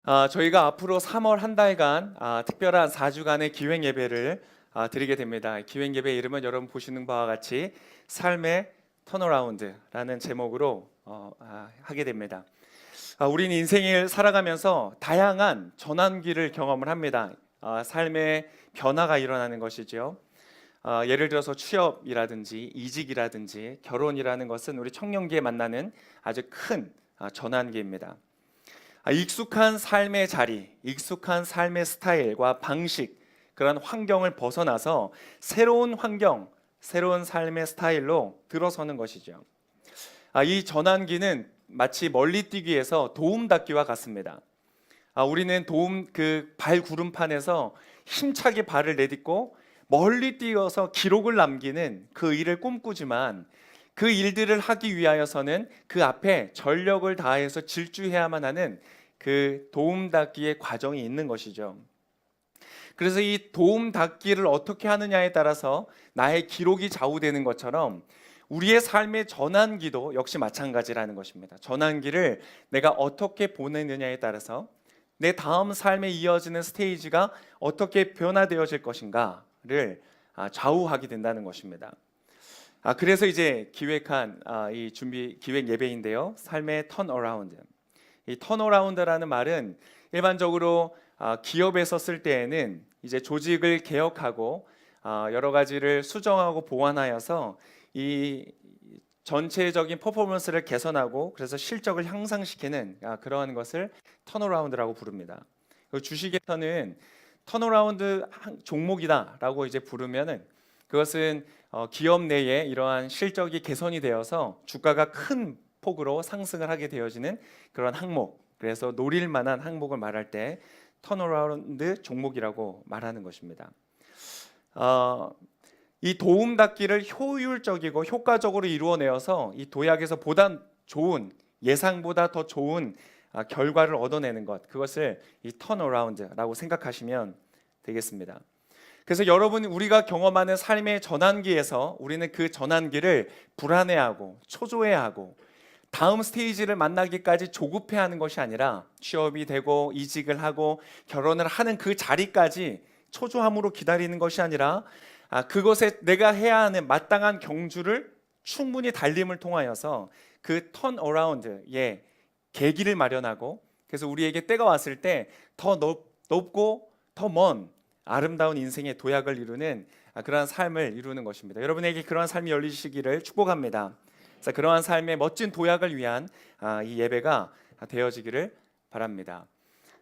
저희가 앞으로 3월 한 달간 특별한 4주간의 기획 예배를 드리게 됩니다. 기획 예배 이름은 여러분 보시는 바와 같이 삶의 턴어라운드라는 제목으로 하게 됩니다. 우리는 인생을 살아가면서 다양한 전환기를 경험을 합니다. 삶의 변화가 일어나는 것이죠. 예를 들어서 취업이라든지 이직이라든지 결혼이라는 것은 우리 청년기에 만나는 아주 큰 전환기입니다. 익숙한 삶의 자리, 익숙한 삶의 스타일과 방식, 그런 환경을 벗어나서 새로운 환경, 새로운 삶의 스타일로 들어서는 것이죠. 이 전환기는 마치 멀리 뛰기에서 도움 닫기와 같습니다. 우리는 그 발구름판에서 힘차게 발을 내딛고 멀리 뛰어서 기록을 남기는 그 일을 꿈꾸지만 그 일들을 하기 위하여서는 그 앞에 전력을 다해서 질주해야만 하는 그 도움 닫기의 과정이 있는 것이죠. 그래서 이 도움 닫기를 어떻게 하느냐에 따라서 나의 기록이 좌우되는 것처럼 우리의 삶의 전환기도 역시 마찬가지라는 것입니다. 전환기를 내가 어떻게 보내느냐에 따라서 내 다음 삶에 이어지는 스테이지가 어떻게 변화되어질 것인가를 좌우하게 된다는 것입니다. 그래서 이제 기획한 이 준비 기획 예배인데요. 삶의 턴어라운드. 이 턴어라운드라는 말은 일반적으로 기업에서 쓸 때에는 이제 조직을 개혁하고 여러 가지를 수정하고 보완하여서 이 전체적인 퍼포먼스를 개선하고 그래서 실적을 향상시키는 그러한 것을 턴어라운드라고 부릅니다. 주식에서는 턴어라운드 종목이다라고 이제 부르면은 그것은 기업 내에 이러한 실적이 개선이 되어서 주가가 큰 폭으로 상승을 하게 되어지는 그런 항목, 그래서 노릴 만한 항목을 말할 때 턴어라운드 종목이라고 말하는 것입니다. 이 도움 닫기를 효율적이고 효과적으로 이루어내어서 이 도약에서 보다 좋은, 예상보다 더 좋은 결과를 얻어내는 것, 그것을 이 턴어라운드라고 생각하시면 되겠습니다. 그래서 여러분, 우리가 경험하는 삶의 전환기에서 우리는 그 전환기를 불안해하고 초조해하고 다음 스테이지를 만나기까지 조급해하는 것이 아니라 취업이 되고 이직을 하고 결혼을 하는 그 자리까지 초조함으로 기다리는 것이 아니라 그것에 내가 해야 하는 마땅한 경주를 충분히 달림을 통하여서 그 턴어라운드의 계기를 마련하고, 그래서 우리에게 때가 왔을 때 더 높고 더 먼 아름다운 인생의 도약을 이루는 그러한 삶을 이루는 것입니다. 여러분에게 그러한 삶이 열리시기를 축복합니다. 그래서 그러한 삶의 멋진 도약을 위한 이 예배가 되어지기를 바랍니다.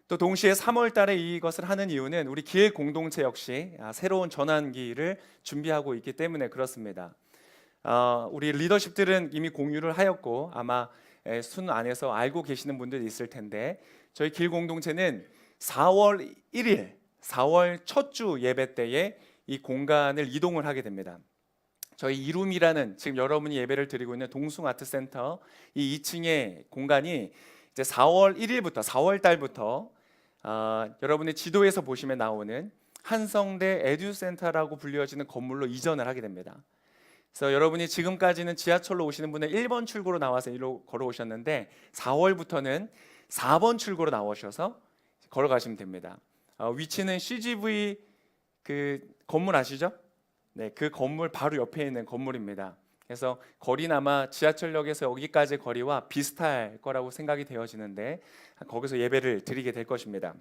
또 동시에 3월 달에 이것을 하는 이유는 우리 기획 공동체 역시 새로운 전환기를 준비하고 있기 때문에 그렇습니다. 우리 리더십들은 이미 공유를 하였고 아마 순 안에서 알고 계시는 분들이 있을 텐데, 저희 길 공동체는 4월 1일 4월 첫 주 예배 때에 이 공간을 이동을 하게 됩니다. 저희 이룸이라는 지금 여러분이 예배를 드리고 있는 동숭아트센터 이 2층의 공간이 이제 4월 1일부터 4월 달부터 여러분의 지도에서 보시면 나오는 한성대 에듀센터라고 불려지는 건물로 이전을 하게 됩니다. 그래서 여러분이 지금까지는 지하철로 오시는 분은 1번 출구로 나와서 이리로 걸어오셨는데 4월부터는 4번 출구로 나오셔서 걸어가시면 됩니다. 위치는 CGV 그 건물 아시죠? 네, 그 건물 바로 옆에 있는 건물입니다. 그래서 거리는 아마 지하철역에서 여기까지 거리와 비슷할 거라고 생각이 되어지는데 거기서 예배를 드리게 될 것입니다.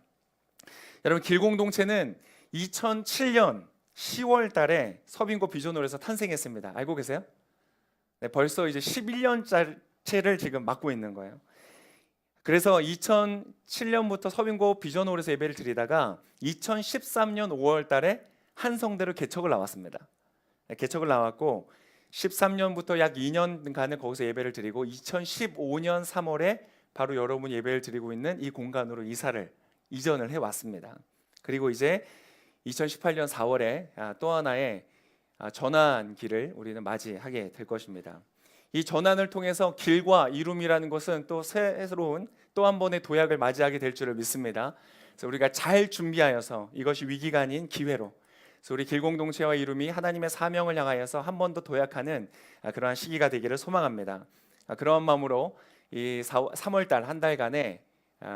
여러분, 길공동체는 2007년 10월 달에 서빙고 비전홀에서 탄생했습니다. 알고 계세요? 네, 벌써 이제 11년째를 지금 맡고 있는 거예요. 그래서 2007년부터 서빙고 비전홀에서 예배를 드리다가 2013년 5월 달에 한성대로 개척을 나왔습니다. 개척을 나왔고 13년부터 약 2년간을 거기서 예배를 드리고 2015년 3월에 바로 여러분 예배를 드리고 있는 이 공간으로 이전을 해왔습니다. 그리고 이제 2018년 4월에 또 하나의 전환기를 우리는 맞이하게 될 것입니다. 이 전환을 통해서 길과 이룸이라는 것은 또 새로운 또 한 번의 도약을 맞이하게 될 줄을 믿습니다. 그래서 우리가 잘 준비하여서 이것이 위기가 아닌 기회로, 그래서 우리 길공동체와 이룸이 하나님의 사명을 향하여서 한 번 더 도약하는 그러한 시기가 되기를 소망합니다. 그런 마음으로 이 3월 달 한 달간의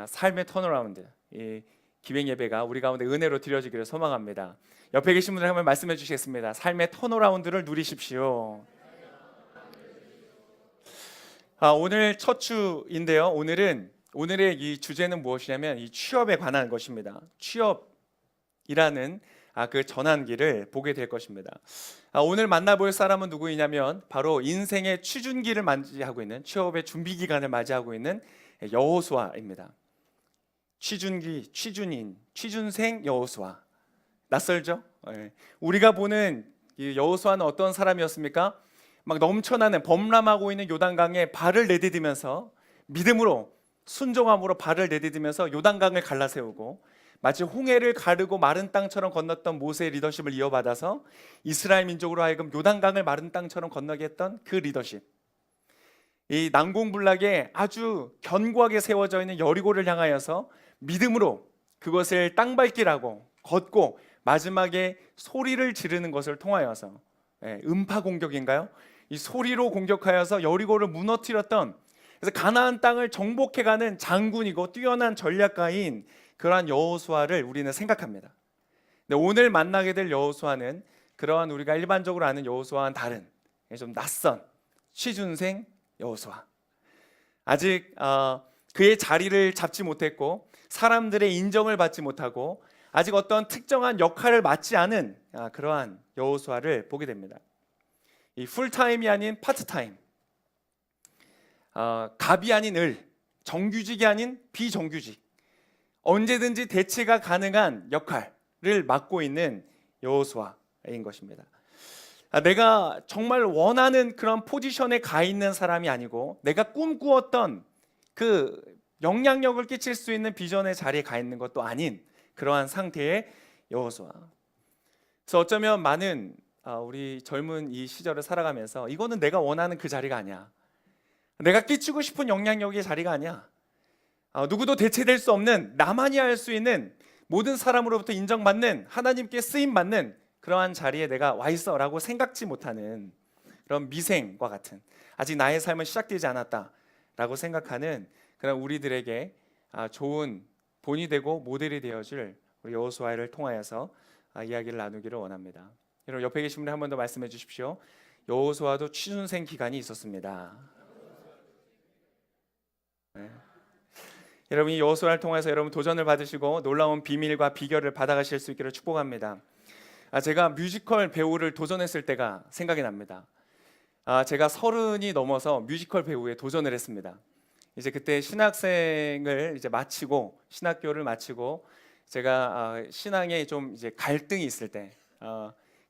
삶의 턴어라운드, 이 기획 예배가 우리 가운데 은혜로 드려지기를 소망합니다. 옆에 계신 분들 한번 말씀해 주시겠습니다. 삶의 턴어라운드를 누리십시오. 오늘 첫 주인데요. 오늘의 이 주제는 무엇이냐면 이 취업에 관한 것입니다. 취업이라는 그 전환기를 보게 될 것입니다. 오늘 만나볼 사람은 누구이냐면 바로 인생의 취준기를 맞이하고 있는, 취업의 준비 기간을 맞이하고 있는 여호수아입니다. 취준기, 취준인, 취준생 여호수아. 낯설죠? 우리가 보는 이 여호수아는 어떤 사람이었습니까? 막 넘쳐나는 범람하고 있는 요단강에 발을 내디디면서 믿음으로, 순종함으로 발을 내디디면서 요단강을 갈라세우고 마치 홍해를 가르고 마른 땅처럼 건넜던 모세의 리더십을 이어받아서 이스라엘 민족으로 하여금 요단강을 마른 땅처럼 건너게 했던 그 리더십, 이 난공불락에 아주 견고하게 세워져 있는 여리고를 향하여서 믿음으로 그것을 땅밟기라고 걷고 마지막에 소리를 지르는 것을 통하여서, 음파 공격인가요? 이 소리로 공격하여서 여리고를 무너뜨렸던, 그래서 가나안 땅을 정복해가는 장군이고 뛰어난 전략가인 그러한 여호수아를 우리는 생각합니다. 근데 오늘 만나게 될 여호수아는 그러한 우리가 일반적으로 아는 여호수아와는 다른, 좀 낯선 취준생 여호수아. 아직 그의 자리를 잡지 못했고 사람들의 인정을 받지 못하고 아직 어떤 특정한 역할을 맡지 않은 그러한 여호수아를 보게 됩니다. 이 풀타임이 아닌 파트타임, 갑이 아닌 을, 정규직이 아닌 비정규직, 언제든지 대체가 가능한 역할을 맡고 있는 여호수아인 것입니다. 내가 정말 원하는 그런 포지션에 가 있는 사람이 아니고 내가 꿈꾸었던 그 영향력을 끼칠 수 있는 비전의 자리에 가 있는 것도 아닌 그러한 상태의 여호수아. 그래서 어쩌면 많은 우리 젊은 이 시절을 살아가면서 이거는 내가 원하는 그 자리가 아니야, 내가 끼치고 싶은 영향력의 자리가 아니야, 누구도 대체될 수 없는, 나만이 할 수 있는, 모든 사람으로부터 인정받는, 하나님께 쓰임받는 그러한 자리에 내가 와 있어라고 생각지 못하는 그런 미생과 같은, 아직 나의 삶은 시작되지 않았다라고 생각하는 그런 우리들에게 좋은 본이 되고 모델이 되어줄 우리 여호수아를 통하여서 이야기를 나누기를 원합니다. 여러분 옆에 계신 분들 한 번 더 말씀해 주십시오. 여호수아도 취준생 기간이 있었습니다. 네. 여러분 이 여호수아를 통해서 여러분 도전을 받으시고 놀라운 비밀과 비결을 받아가실 수 있기를 축복합니다. 제가 뮤지컬 배우를 도전했을 때가 생각이 납니다. 제가 30이 넘어서 뮤지컬 배우에 도전을 했습니다. 이제 그때 신학생을 이제 마치고 신학교를 마치고 제가 신앙에 좀 이제 갈등이 있을 때,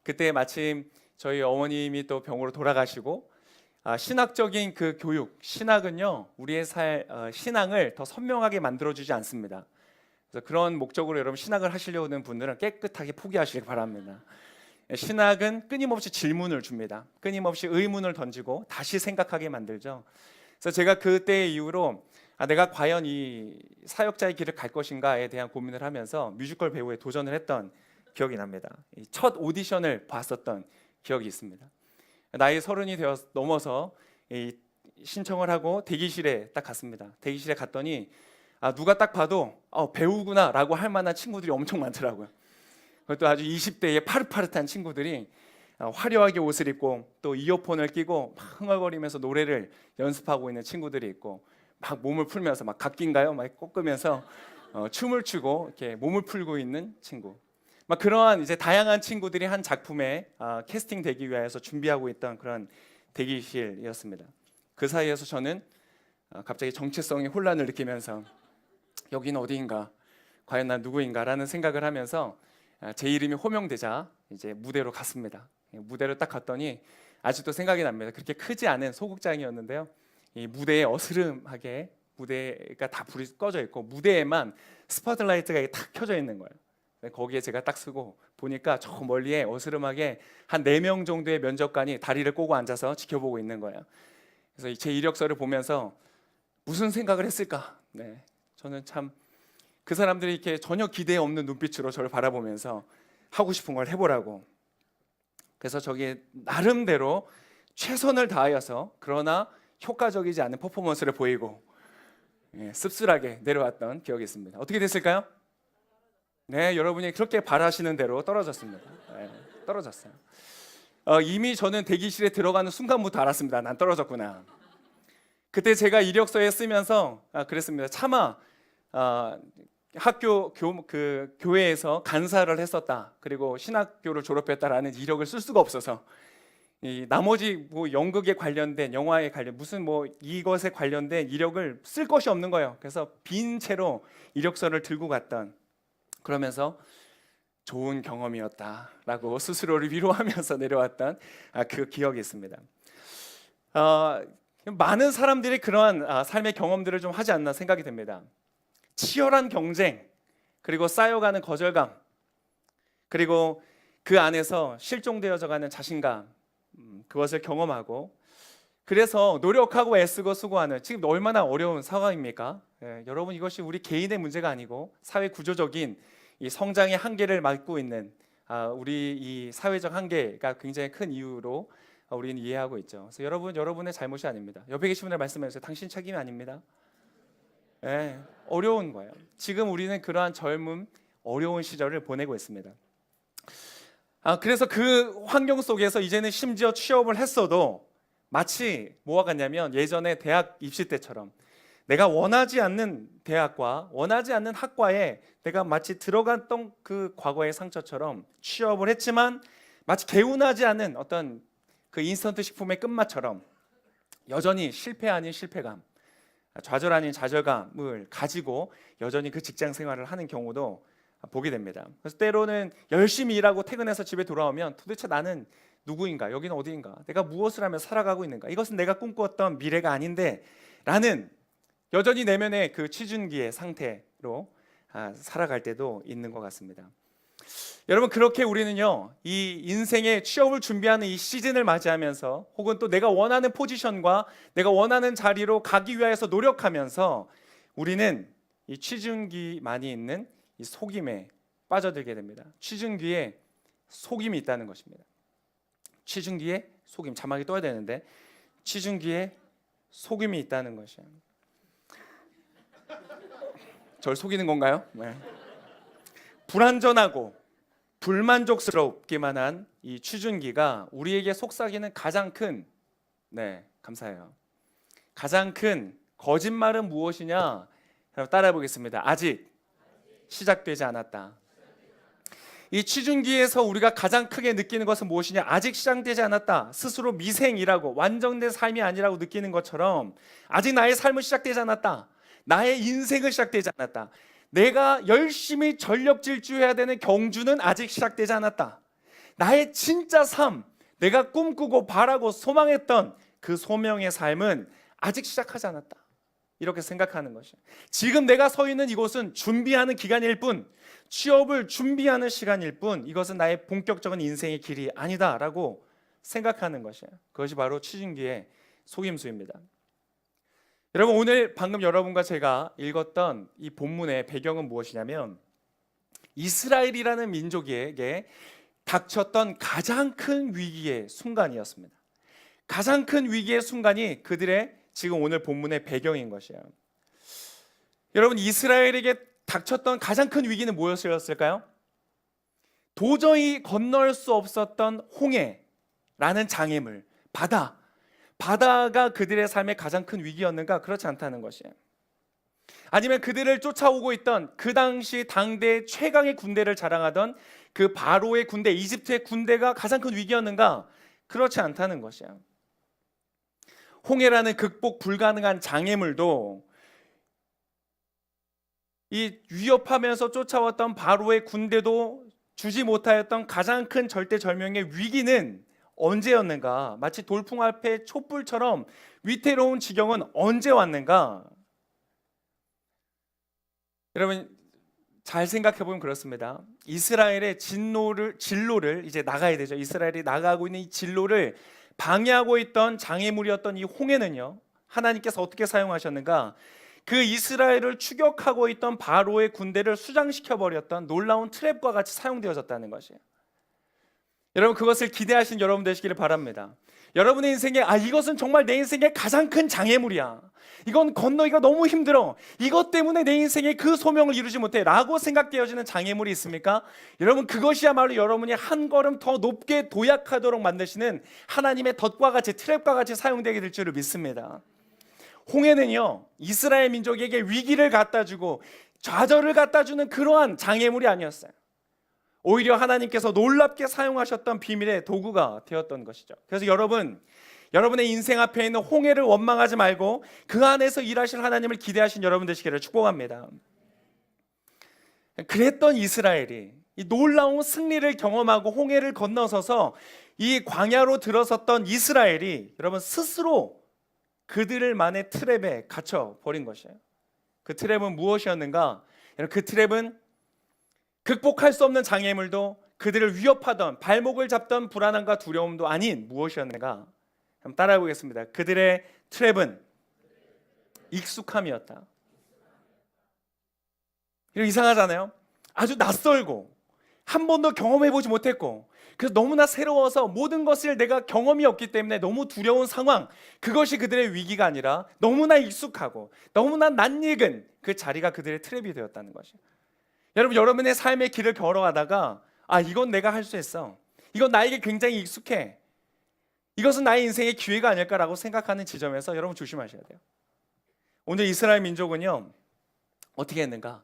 그때 마침 저희 어머님이 또 병으로 돌아가시고 신학적인 그 교육, 신학은요 우리의 신앙을 더 선명하게 만들어주지 않습니다. 그래서 그런 목적으로 여러분 신학을 하시려는 분들은 깨끗하게 포기하시길 바랍니다. 신학은 끊임없이 질문을 줍니다. 끊임없이 의문을 던지고 다시 생각하게 만들죠. 그래서 제가 그때 이후로 내가 과연 이 사역자의 길을 갈 것인가에 대한 고민을 하면서 뮤지컬 배우에 도전을 했던 기억이 납니다. 첫 오디션을 봤었던 기억이 있습니다. 나이 30이 넘어서 신청을 하고 대기실에 딱 갔습니다. 대기실에 갔더니 누가 딱 봐도 배우구나 라고 할 만한 친구들이 엄청 많더라고요. 그것도 아주 20대의 파릇파릇한 친구들이 화려하게 옷을 입고 또 이어폰을 끼고 막 흥얼거리면서 노래를 연습하고 있는 친구들이 있고, 막 몸을 풀면서 막 각기인가요? 막 꺾으면서 춤을 추고 이렇게 몸을 풀고 있는 친구, 막 그러한 이제 다양한 친구들이 한 작품에 캐스팅 되기 위해서 준비하고 있던 그런 대기실이었습니다. 그 사이에서 저는 갑자기 정체성의 혼란을 느끼면서 여기는 어디인가, 과연 난 누구인가라는 생각을 하면서 제 이름이 호명되자 이제 무대로 갔습니다. 무대로 딱 갔더니 아직도 생각이 납니다. 그렇게 크지 않은 소극장이었는데요. 이 무대에 어스름하게 무대가 다 불이 꺼져 있고 무대에만 스포트라이트가 탁 켜져 있는 거예요. 거기에 제가 딱 서고 보니까 저 멀리에 어스름하게 한 4명 정도의 면접관이 다리를 꼬고 앉아서 지켜보고 있는 거예요. 그래서 제 이력서를 보면서 무슨 생각을 했을까? 저는 참 그 사람들이 이렇게 전혀 기대 없는 눈빛으로 저를 바라보면서 하고 싶은 걸 해보라고. 그래서 저기에 나름대로 최선을 다하여서 그러나 효과적이지 않은 퍼포먼스를 보이고 씁쓸하게 내려왔던 기억이 있습니다. 어떻게 됐을까요? 네, 여러분이 그렇게 바라시는 대로 떨어졌습니다. 떨어졌어요. 이미 저는 대기실에 들어가는 순간부터 알았습니다. 난 떨어졌구나. 그때 제가 이력서에 쓰면서 그랬습니다. 차마 학교 교회에서 간사를 했었다. 그리고 신학교를 졸업했다라는 이력을 쓸 수가 없어서 이 나머지 뭐 연극에 관련된 영화에 관련 무슨 뭐 이것에 관련된 이력을 쓸 것이 없는 거예요. 그래서 빈 채로 이력서를 들고 갔던, 그러면서 좋은 경험이었다라고 스스로를 위로하면서 내려왔던 그 기억이 있습니다. 많은 사람들이 그러한 삶의 경험들을 좀 하지 않나 생각이 됩니다. 치열한 경쟁, 그리고 쌓여가는 거절감, 그리고 그 안에서 실종되어져가는 자신감, 그것을 경험하고, 그래서 노력하고 애쓰고 수고하는, 지금 얼마나 어려운 상황입니까? 여러분, 이것이 우리 개인의 문제가 아니고 사회 구조적인 이 성장의 한계를 막고 있는 우리 이 사회적 한계가 굉장히 큰 이유로 우리는 이해하고 있죠. 그래서 여러분의 잘못이 아닙니다. 옆에 계신 분들 말씀해주세요. 당신 책임이 아닙니다. 어려운 거예요. 지금 우리는 그러한 젊음, 어려운 시절을 보내고 있습니다. 그래서 그 환경 속에서 이제는 심지어 취업을 했어도 마치 뭐와 같냐면 예전에 대학 입시 때처럼 내가 원하지 않는 대학과 원하지 않는 학과에 내가 마치 들어갔던 그 과거의 상처처럼 취업을 했지만 마치 개운하지 않은 어떤 그 인스턴트 식품의 끝맛처럼 여전히 실패 아닌 실패감, 좌절 아닌 좌절감을 가지고 여전히 그 직장 생활을 하는 경우도 보게 됩니다. 그래서 때로는 열심히 일하고 퇴근해서 집에 돌아오면 도대체 나는 누구인가? 여기는 어디인가? 내가 무엇을 하며 살아가고 있는가? 이것은 내가 꿈꾸었던 미래가 아닌데 라는 여전히 내면의 그 취준기의 상태로 살아갈 때도 있는 것 같습니다. 여러분, 그렇게 우리는요, 이 인생의 취업을 준비하는 이 시즌을 맞이하면서 혹은 또 내가 원하는 포지션과 내가 원하는 자리로 가기 위해서 노력하면서 우리는 이 취준기만이 있는 이 속임에 빠져들게 됩니다. 취준기에 속임이 있다는 것입니다. 취준기에 속임, 자막이 떠야 되는데 취준기에 속임이 있다는 것이에요. 절 속이는 건가요? 네. 불완전하고 불만족스럽기만 한 이 취준기가 우리에게 속삭이는 가장 큰, 감사해요. 가장 큰 거짓말은 무엇이냐? 따라해 보겠습니다. 아직 시작되지 않았다. 이 취준기에서 우리가 가장 크게 느끼는 것은 무엇이냐? 아직 시작되지 않았다. 스스로 미생이라고, 완전된 삶이 아니라고 느끼는 것처럼 아직 나의 삶은 시작되지 않았다. 나의 인생은 시작되지 않았다. 내가 열심히 전력 질주해야 되는 경주는 아직 시작되지 않았다. 나의 진짜 삶, 내가 꿈꾸고 바라고 소망했던 그 소명의 삶은 아직 시작하지 않았다. 이렇게 생각하는 것이에요. 지금 내가 서 있는 이곳은 준비하는 기간일 뿐, 취업을 준비하는 시간일 뿐, 이것은 나의 본격적인 인생의 길이 아니다라고 생각하는 것이에요. 그것이 바로 취준기의 속임수입니다. 여러분, 오늘 방금 여러분과 제가 읽었던 이 본문의 배경은 무엇이냐면 이스라엘이라는 민족에게 닥쳤던 가장 큰 위기의 순간이었습니다. 가장 큰 위기의 순간이 그들의 지금 오늘 본문의 배경인 것이에요. 여러분, 이스라엘에게 닥쳤던 가장 큰 위기는 무엇이었을까요? 도저히 건널 수 없었던 홍해라는 장애물, 바다가 그들의 삶의 가장 큰 위기였는가? 그렇지 않다는 것이에요. 아니면 그들을 쫓아오고 있던 그 당시 당대 최강의 군대를 자랑하던 그 바로의 군대, 이집트의 군대가 가장 큰 위기였는가? 그렇지 않다는 것이에요. 홍해라는 극복 불가능한 장애물도 이 위협하면서 쫓아왔던 바로의 군대도 주지 못하였던 가장 큰 절대절명의 위기는 언제였는가? 마치 돌풍 앞에 촛불처럼 위태로운 지경은 언제 왔는가? 여러분, 잘 생각해 보면 그렇습니다. 이스라엘의 진로를 이제 나가야 되죠. 이스라엘이 나가고 있는 이 진로를 방해하고 있던 장애물이었던 이 홍해는요, 하나님께서 어떻게 사용하셨는가? 그 이스라엘을 추격하고 있던 바로의 군대를 수장시켜 버렸던 놀라운 트랩과 같이 사용되어졌다는 것이에요. 여러분, 그것을 기대하신 여러분 되시기를 바랍니다. 여러분의 인생에 이것은 정말 내 인생의 가장 큰 장애물이야. 이건 건너기가 너무 힘들어. 이것 때문에 내 인생에 그 소명을 이루지 못해 라고 생각되어지는 장애물이 있습니까? 여러분, 그것이야말로 여러분이 한 걸음 더 높게 도약하도록 만드시는 하나님의 덫과 같이, 트랩과 같이 사용되게 될 줄을 믿습니다. 홍해는요, 이스라엘 민족에게 위기를 갖다 주고 좌절을 갖다 주는 그러한 장애물이 아니었어요. 오히려 하나님께서 놀랍게 사용하셨던 비밀의 도구가 되었던 것이죠. 그래서 여러분의 인생 앞에 있는 홍해를 원망하지 말고 그 안에서 일하실 하나님을 기대하신 여러분 되시기를 축복합니다. 그랬던 이스라엘이 이 놀라운 승리를 경험하고 홍해를 건너서서 이 광야로 들어섰던 이스라엘이 여러분 스스로 그들만의 트랩에 갇혀 버린 것이에요. 그 트랩은 무엇이었는가? 그 트랩은 극복할 수 없는 장애물도 그들을 위협하던, 발목을 잡던 불안함과 두려움도 아닌 무엇이었는가? 한번 따라해 보겠습니다. 그들의 트랩은 익숙함이었다. 이거 이상하잖아요. 아주 낯설고 한 번도 경험해보지 못했고, 그래서 너무나 새로워서 모든 것을 내가 경험이 없기 때문에 너무 두려운 상황, 그것이 그들의 위기가 아니라 너무나 익숙하고 너무나 낯익은 그 자리가 그들의 트랩이 되었다는 것이에요. 여러분의 삶의 길을 걸어가다가 이건 내가 할 수 있어, 이건 나에게 굉장히 익숙해, 이것은 나의 인생의 기회가 아닐까라고 생각하는 지점에서 여러분 조심하셔야 돼요. 오늘 이스라엘 민족은요, 어떻게 했는가?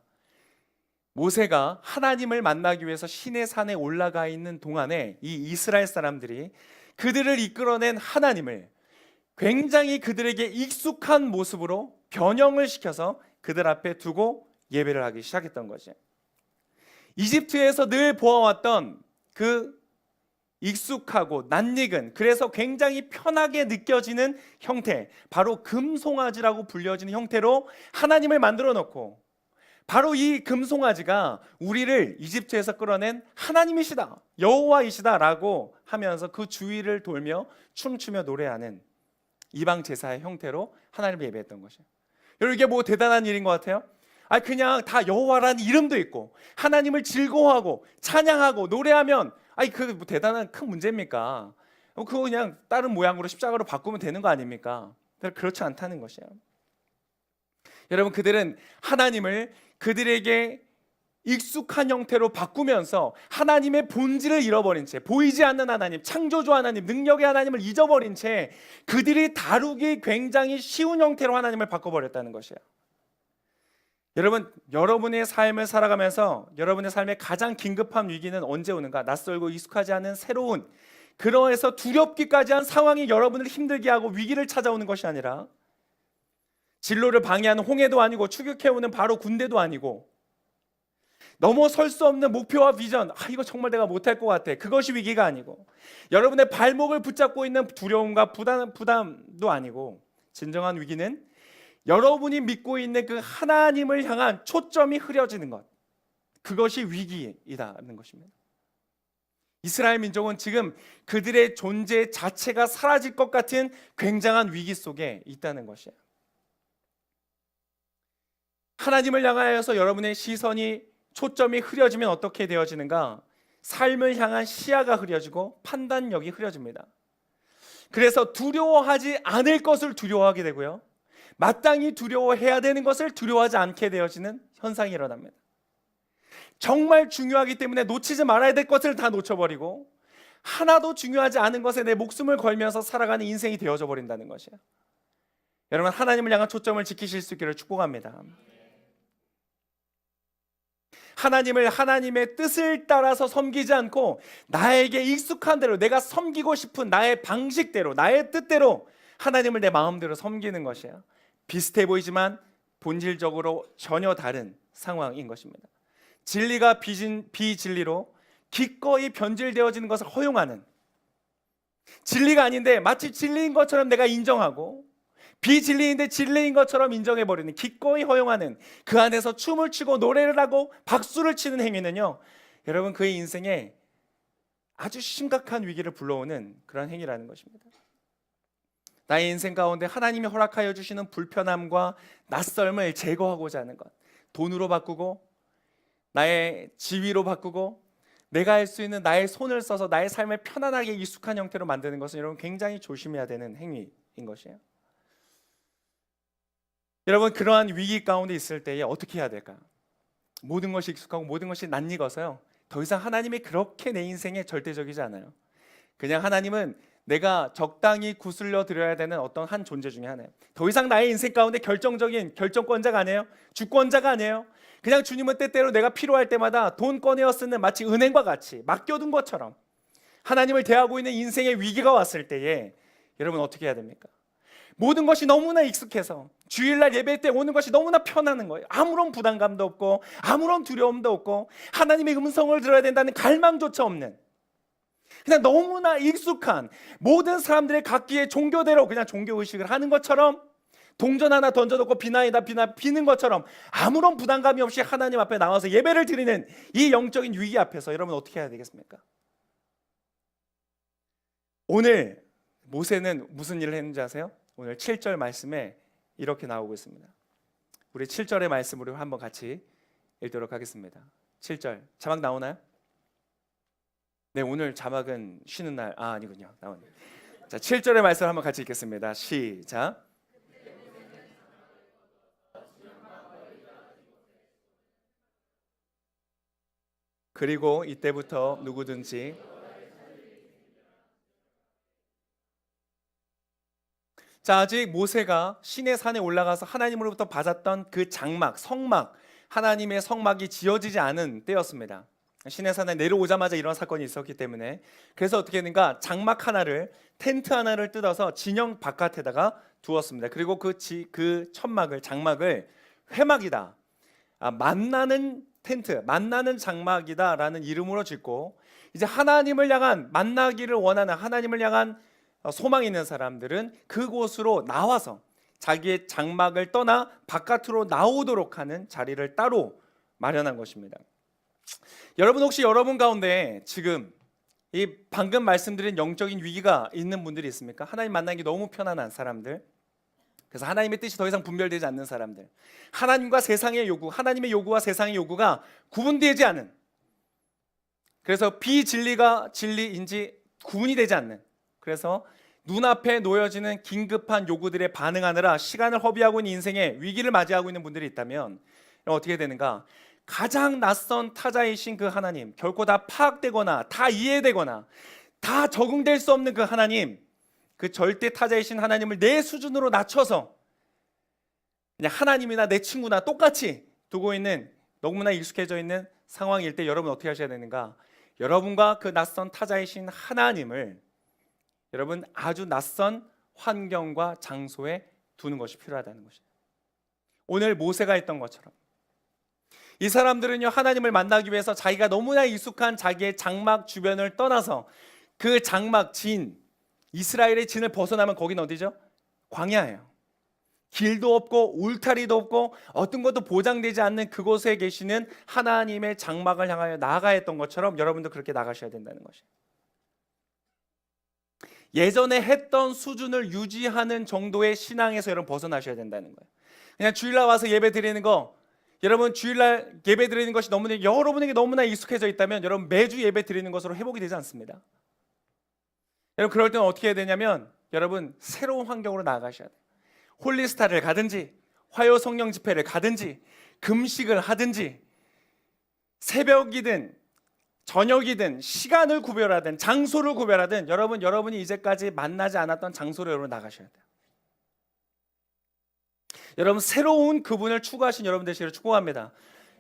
모세가 하나님을 만나기 위해서 시내 산에 올라가 있는 동안에 이 이스라엘 사람들이 그들을 이끌어낸 하나님을 굉장히 그들에게 익숙한 모습으로 변형을 시켜서 그들 앞에 두고 예배를 하기 시작했던 거지. 이집트에서 늘 보아왔던 그 익숙하고 낯익은, 그래서 굉장히 편하게 느껴지는 형태, 바로 금송아지라고 불려지는 형태로 하나님을 만들어 놓고, 바로 이 금송아지가 우리를 이집트에서 끌어낸 하나님이시다, 여호와이시다 라고 하면서 그 주위를 돌며 춤추며 노래하는 이방 제사의 형태로 하나님을 예배했던 것이에요. 여러분, 이게 뭐 대단한 일인 것 같아요? 그냥 다 여호와라는 이름도 있고 하나님을 즐거워하고 찬양하고 노래하면 그 뭐 대단한 큰 문제입니까? 그거 그냥 다른 모양으로 십자가로 바꾸면 되는 거 아닙니까? 그렇지 않다는 것이에요. 여러분, 그들은 하나님을 그들에게 익숙한 형태로 바꾸면서 하나님의 본질을 잃어버린 채, 보이지 않는 하나님, 창조주 하나님, 능력의 하나님을 잊어버린 채 그들이 다루기 굉장히 쉬운 형태로 하나님을 바꿔버렸다는 것이에요. 여러분의 삶을 살아가면서 여러분의 삶의 가장 긴급한 위기는 언제 오는가? 낯설고 익숙하지 않은 새로운, 그러해서 두렵기까지 한 상황이 여러분을 힘들게 하고 위기를 찾아오는 것이 아니라, 진로를 방해하는 홍해도 아니고 추격해오는 바로 군대도 아니고, 넘어설 수 없는 목표와 비전, 이거 정말 내가 못할 것 같아, 그것이 위기가 아니고, 여러분의 발목을 붙잡고 있는 두려움과 부담도 아니고, 진정한 위기는 여러분이 믿고 있는 그 하나님을 향한 초점이 흐려지는 것, 그것이 위기이다는 것입니다. 이스라엘 민족은 지금 그들의 존재 자체가 사라질 것 같은 굉장한 위기 속에 있다는 것이에요. 하나님을 향하여서 여러분의 시선이, 초점이 흐려지면 어떻게 되어지는가? 삶을 향한 시야가 흐려지고 판단력이 흐려집니다. 그래서 두려워하지 않을 것을 두려워하게 되고요, 마땅히 두려워해야 되는 것을 두려워하지 않게 되어지는 현상이 일어납니다. 정말 중요하기 때문에 놓치지 말아야 될 것을 다 놓쳐버리고 하나도 중요하지 않은 것에 내 목숨을 걸면서 살아가는 인생이 되어져 버린다는 것이에요. 여러분, 하나님을 향한 초점을 지키실 수 있기를 축복합니다. 하나님의 뜻을 따라서 섬기지 않고 나에게 익숙한 대로, 내가 섬기고 싶은 나의 방식대로, 나의 뜻대로 하나님을 내 마음대로 섬기는 것이에요. 비슷해 보이지만 본질적으로 전혀 다른 상황인 것입니다. 진리가 비진리로 기꺼이 변질되어지는 것을 허용하는, 진리가 아닌데 마치 진리인 것처럼 내가 인정하고, 비진리인데 진리인 것처럼 인정해버리는, 기꺼이 허용하는, 그 안에서 춤을 추고 노래를 하고 박수를 치는 행위는요, 여러분, 그의 인생에 아주 심각한 위기를 불러오는 그런 행위라는 것입니다. 나의 인생 가운데 하나님이 허락하여 주시는 불편함과 낯설음을 제거하고자 하는 것, 돈으로 바꾸고 나의 지위로 바꾸고 내가 할 수 있는 나의 손을 써서 나의 삶을 편안하게 익숙한 형태로 만드는 것은 여러분 굉장히 조심해야 되는 행위인 것이에요. 여러분, 그러한 위기 가운데 있을 때에 어떻게 해야 될까요? 모든 것이 익숙하고 모든 것이 낯익어서요, 더 이상 하나님이 그렇게 내 인생에 절대적이지 않아요. 그냥 하나님은 내가 적당히 구슬려 드려야 되는 어떤 한 존재 중에 하나예요. 더 이상 나의 인생 가운데 결정적인 결정권자가 아니에요. 주권자가 아니에요. 그냥 주님은 때때로 내가 필요할 때마다 돈 꺼내어 쓰는 마치 은행과 같이 맡겨둔 것처럼 하나님을 대하고 있는 인생의 위기가 왔을 때에 여러분 어떻게 해야 됩니까? 모든 것이 너무나 익숙해서 주일날 예배 때 오는 것이 너무나 편안한 거예요. 아무런 부담감도 없고 아무런 두려움도 없고 하나님의 음성을 들어야 된다는 갈망조차 없는, 그냥 너무나 익숙한, 모든 사람들의 각기의 종교대로 그냥 종교의식을 하는 것처럼, 동전 하나 던져놓고 비나이다 비는 것처럼 아무런 부담감이 없이 하나님 앞에 나와서 예배를 드리는 이 영적인 위기 앞에서 여러분 어떻게 해야 되겠습니까? 오늘 모세는 무슨 일을 했는지 아세요? 오늘 7절 말씀에 이렇게 나오고 있습니다. 우리 7절의 말씀으로 한번 같이 읽도록 하겠습니다. 7절 자막 나오나요? 네, 오늘 자막은 쉬는 날 아니군요. 나오네요. 자, 7절의 말씀 한번 같이 읽겠습니다. 시작. 그리고 이때부터 누구든지 자, 아직 모세가 시내 산에 올라가서 하나님으로부터 받았던 그 장막, 성막, 하나님의 성막이 지어지지 않은 때였습니다. 시내 산에 내려오자마자 이런 사건이 있었기 때문에, 그래서 어떻게 했는가, 장막 하나를, 텐트 하나를 뜯어서 진영 바깥에다가 두었습니다. 그리고 그 천막을, 장막을 회막이다, 만나는 텐트, 만나는 장막이다 라는 이름으로 짓고, 이제 하나님을 향한, 만나기를 원하는 하나님을 향한 소망이 있는 사람들은 그곳으로 나와서 자기의 장막을 떠나 바깥으로 나오도록 하는 자리를 따로 마련한 것입니다. 여러분, 혹시 여러분 가운데 지금 이 방금 말씀드린 영적인 위기가 있는 분들이 있습니까? 하나님 만나기 너무 편안한 사람들, 그래서 하나님의 뜻이 더 이상 분별되지 않는 사람들, 하나님과 세상의 요구, 하나님의 요구와 세상의 요구가 구분되지 않은, 그래서 비진리가 진리인지 구분이 되지 않는, 그래서 눈앞에 놓여지는 긴급한 요구들에 반응하느라 시간을 허비하고 있는 인생의 위기를 맞이하고 있는 분들이 있다면 어떻게 되는가? 가장 낯선 타자이신 그 하나님, 결코 다 파악되거나 다 이해되거나 다 적응될 수 없는 그 하나님, 그 절대 타자이신 하나님을 내 수준으로 낮춰서 그냥 하나님이나 내 친구나 똑같이 두고 있는, 너무나 익숙해져 있는 상황일 때 여러분 어떻게 하셔야 되는가? 여러분과 그 낯선 타자이신 하나님을 여러분 아주 낯선 환경과 장소에 두는 것이 필요하다는 것이에요. 오늘 모세가 했던 것처럼 이 사람들은요, 하나님을 만나기 위해서 자기가 너무나 익숙한 자기의 장막 주변을 떠나서 그 장막 진, 이스라엘의 진을 벗어나면 거긴 어디죠? 광야예요. 길도 없고 울타리도 없고 어떤 것도 보장되지 않는 그곳에 계시는 하나님의 장막을 향하여 나아가야 했던 것처럼 여러분도 그렇게 나가셔야 된다는 것이에요. 예전에 했던 수준을 유지하는 정도의 신앙에서 여러분 벗어나셔야 된다는 거예요. 그냥 주일날 와서 예배 드리는 거, 여러분 주일날 예배 드리는 것이 여러분에게 너무나 익숙해져 있다면 여러분 매주 예배 드리는 것으로 회복이 되지 않습니다. 여러분 그럴 때는 어떻게 해야 되냐면 여러분 새로운 환경으로 나아가셔야 돼요. 홀리스타를 가든지 화요 성령 집회를 가든지 금식을 하든지 새벽이든 저녁이든 시간을 구별하든 장소를 구별하든 여러분이 이제까지 만나지 않았던 장소로 여러분 나가셔야 돼요. 여러분 새로운 그분을 추구하신 여러분 되시기를 축복합니다.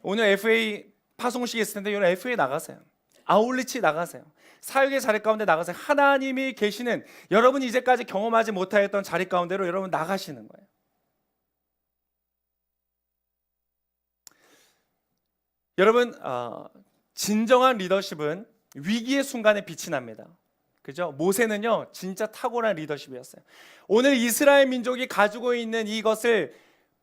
오늘 FA 파송식이 있을 텐데 여러분 FA 나가세요. 아울리치 나가세요. 사역의 자리 가운데 나가세요. 하나님이 계시는, 여러분이 이제까지 경험하지 못하였던 자리 가운데로 여러분 나가시는 거예요. 여러분 진정한 리더십은 위기의 순간에 빛이 납니다. 그죠? 모세는요 진짜 탁월한 리더십이었어요. 오늘 이스라엘 민족이 가지고 있는 이것을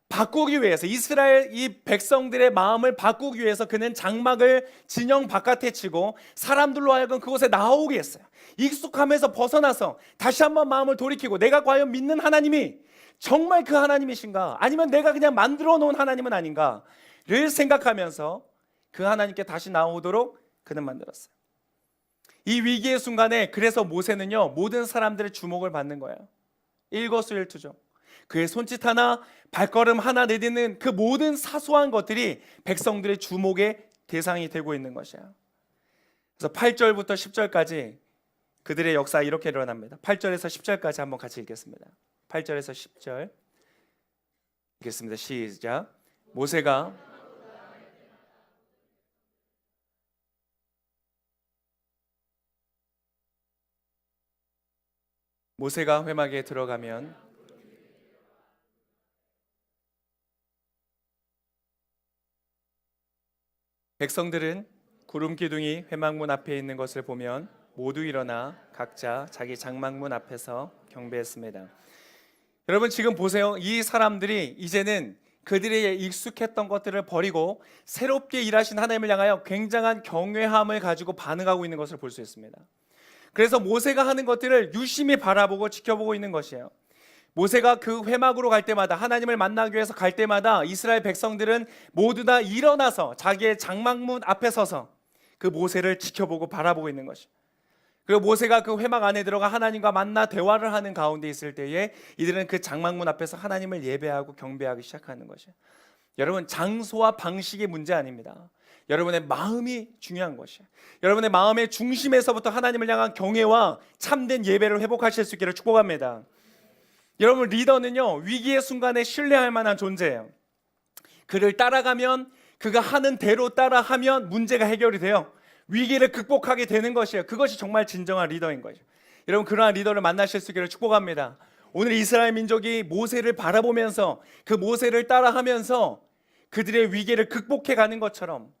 바꾸기 위해서, 이스라엘 이 백성들의 마음을 바꾸기 위해서 그는 장막을 진영 바깥에 치고 사람들로 하여금 그곳에 나오게 했어요. 익숙함에서 벗어나서 다시 한번 마음을 돌이키고 내가 과연 믿는 하나님이 정말 그 하나님이신가, 아니면 내가 그냥 만들어 놓은 하나님은 아닌가를 생각하면서 그 하나님께 다시 나오도록 그는 만들었어요. 이 위기의 순간에 그래서 모세는요 모든 사람들의 주목을 받는 거예요. 일거수일투족. 그의 손짓 하나, 발걸음 하나 내딛는 그 모든 사소한 것들이 백성들의 주목의 대상이 되고 있는 것이에요. 그래서 8절부터 10절까지 그들의 역사 이렇게 일어납니다. 8절에서 10절까지 한번 같이 읽겠습니다. 8절에서 10절 읽겠습니다. 시작. 모세가 회막에 들어가면 백성들은 구름 기둥이 회막문 앞에 있는 것을 보면 모두 일어나 각자 자기 장막문 앞에서 경배했습니다. 여러분 지금 보세요. 이 사람들이 이제는 그들의 익숙했던 것들을 버리고 새롭게 일하신 하나님을 향하여 굉장한 경외함을 가지고 반응하고 있는 것을 볼 수 있습니다. 그래서 모세가 하는 것들을 유심히 바라보고 지켜보고 있는 것이에요. 모세가 그 회막으로 갈 때마다, 하나님을 만나기 위해서 갈 때마다 이스라엘 백성들은 모두 다 일어나서 자기의 장막문 앞에 서서 그 모세를 지켜보고 바라보고 있는 것이에요. 그리고 모세가 그 회막 안에 들어가 하나님과 만나 대화를 하는 가운데 있을 때에 이들은 그 장막문 앞에서 하나님을 예배하고 경배하기 시작하는 것이에요. 여러분, 장소와 방식의 문제 아닙니다. 여러분의 마음이 중요한 것이에요. 여러분의 마음의 중심에서부터 하나님을 향한 경외와 참된 예배를 회복하실 수 있기를 축복합니다. 여러분, 리더는요, 위기의 순간에 신뢰할 만한 존재예요. 그를 따라가면, 그가 하는 대로 따라하면 문제가 해결이 돼요. 위기를 극복하게 되는 것이에요. 그것이 정말 진정한 리더인 거죠. 여러분, 그러한 리더를 만나실 수 있기를 축복합니다. 오늘 이스라엘 민족이 모세를 바라보면서 그 모세를 따라하면서 그들의 위기를 극복해 가는 것처럼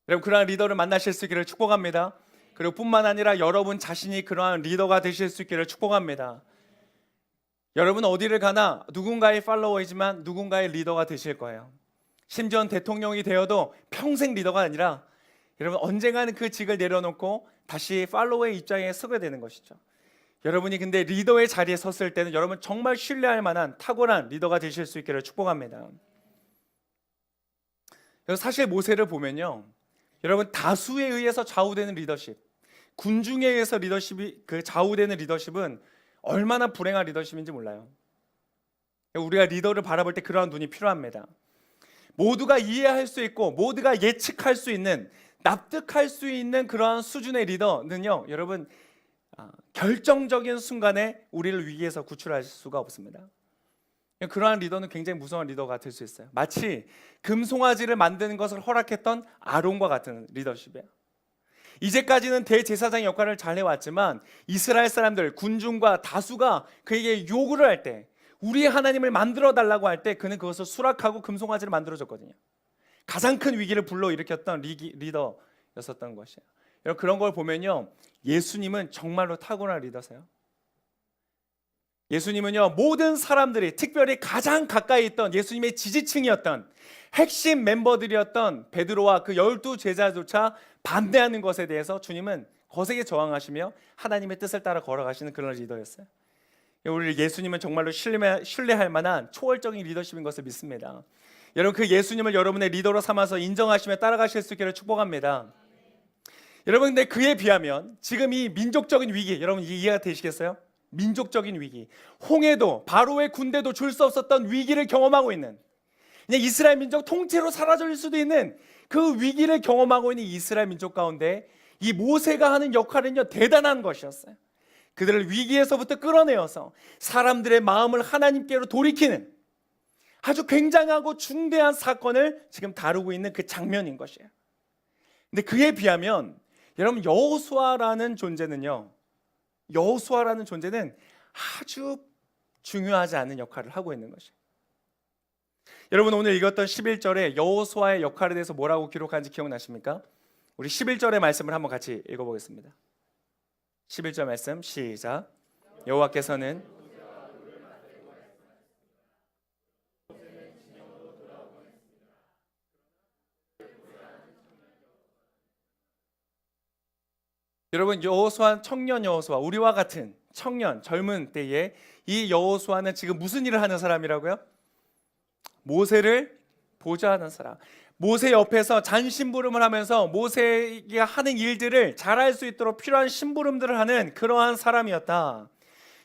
여러분, 그러한 리더를 만나실 수 있기를 축복합니다. 그리고 뿐만 아니라 여러분 자신이 그러한 리더가 되실 수 있기를 축복합니다. 여러분 어디를 가나 누군가의 팔로워이지만 누군가의 리더가 되실 거예요. 심지어 대통령이 되어도 평생 리더가 아니라 여러분 언젠가는 그 직을 내려놓고 다시 팔로워의 입장에 서게 되는 것이죠. 여러분이 근데 리더의 자리에 섰을 때는 여러분 정말 신뢰할 만한 탁월한 리더가 되실 수 있기를 축복합니다. 사실 모세를 보면요, 여러분 다수에 의해서 좌우되는 리더십, 군중에 의해서 좌우되는 리더십은 얼마나 불행한 리더십인지 몰라요. 우리가 리더를 바라볼 때 그러한 눈이 필요합니다. 모두가 이해할 수 있고 모두가 예측할 수 있는, 납득할 수 있는 그러한 수준의 리더는요, 여러분 결정적인 순간에 우리를 위기에서 구출할 수가 없습니다. 그러한 리더는 굉장히 무서운 리더가 될 수 있어요. 마치 금송아지를 만드는 것을 허락했던 아론과 같은 리더십이에요. 이제까지는 대제사장의 역할을 잘 해왔지만 이스라엘 사람들, 군중과 다수가 그에게 요구를 할 때, 우리의 하나님을 만들어 달라고 할 때 그는 그것을 수락하고 금송아지를 만들어줬거든요. 가장 큰 위기를 불러일으켰던 리더였었던 것이에요. 여러분, 그런 걸 보면요, 예수님은 정말로 탁월한 리더세요. 예수님은요, 모든 사람들이, 특별히 가장 가까이 있던 예수님의 지지층이었던 핵심 멤버들이었던 베드로와 그 12 제자조차 반대하는 것에 대해서 주님은 거세게 저항하시며 하나님의 뜻을 따라 걸어가시는 그런 리더였어요. 우리 예수님은 정말로 신뢰할 만한 초월적인 리더십인 것을 믿습니다. 여러분, 그 예수님을 여러분의 리더로 삼아서 인정하시며 따라가실 수 있기를 축복합니다. 여러분, 근데 그에 비하면 지금 이 민족적인 위기, 여러분 이해가 되시겠어요? 민족적인 위기, 홍해도 바로의 군대도 줄 수 없었던 위기를 경험하고 있는, 그냥 이스라엘 민족 통째로 사라질 수도 있는 그 위기를 경험하고 있는 이스라엘 민족 가운데 이 모세가 하는 역할은요, 대단한 것이었어요. 그들을 위기에서부터 끌어내어서 사람들의 마음을 하나님께로 돌이키는 아주 굉장하고 중대한 사건을 지금 다루고 있는 그 장면인 것이에요. 근데 그에 비하면 여러분, 여호수아라는 존재는 아주 중요하지 않은 역할을 하고 있는 것이에요. 여러분, 오늘 읽었던 11절에 여호수아의 역할에 대해서 뭐라고 기록한지 기억나십니까? 우리 11절의 말씀을 한번 같이 읽어보겠습니다. 11절 말씀 시작. 여호와께서는 여러분, 여호수아, 청년 여호수아, 우리와 같은 청년 젊은 때에 이 여호수아는 지금 무슨 일을 하는 사람이라고요? 모세를 보좌하는 사람. 모세 옆에서 잔심부름을 하면서 모세가 하는 일들을 잘할 수 있도록 필요한 심부름들을 하는 그러한 사람이었다.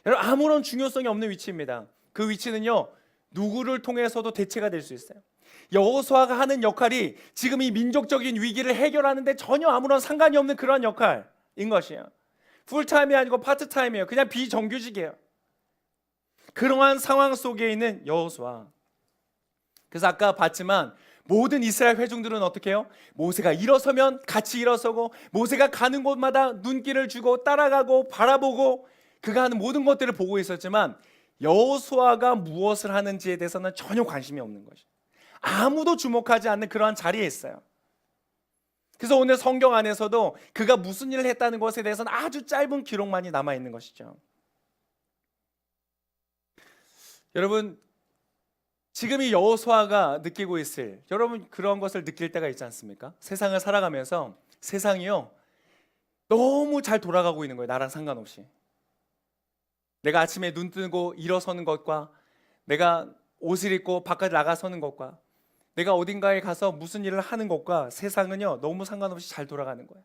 여러분, 아무런 중요성이 없는 위치입니다. 그 위치는요, 누구를 통해서도 대체가 될 수 있어요. 여호수아가 하는 역할이 지금 이 민족적인 위기를 해결하는데 전혀 아무런 상관이 없는 그런 역할인 것이에요. 풀타임이 아니고 파트타임이에요. 그냥 비정규직이에요. 그러한 상황 속에 있는 여호수아. 그래서 아까 봤지만 모든 이스라엘 회중들은 어떻게 해요? 모세가 일어서면 같이 일어서고, 모세가 가는 곳마다 눈길을 주고 따라가고 바라보고 그가 하는 모든 것들을 보고 있었지만 여호수아가 무엇을 하는지에 대해서는 전혀 관심이 없는 것이죠. 아무도 주목하지 않는 그러한 자리에 있어요. 그래서 오늘 성경 안에서도 그가 무슨 일을 했다는 것에 대해서는 아주 짧은 기록만이 남아있는 것이죠. 여러분, 지금 이 여호수아가 느끼고 있을, 여러분 그런 것을 느낄 때가 있지 않습니까? 세상을 살아가면서 세상이요, 너무 잘 돌아가고 있는 거예요. 나랑 상관없이. 내가 아침에 눈 뜨고 일어서는 것과, 내가 옷을 입고 바깥에 나가서는 것과, 내가 어딘가에 가서 무슨 일을 하는 것과 세상은요, 너무 상관없이 잘 돌아가는 거예요.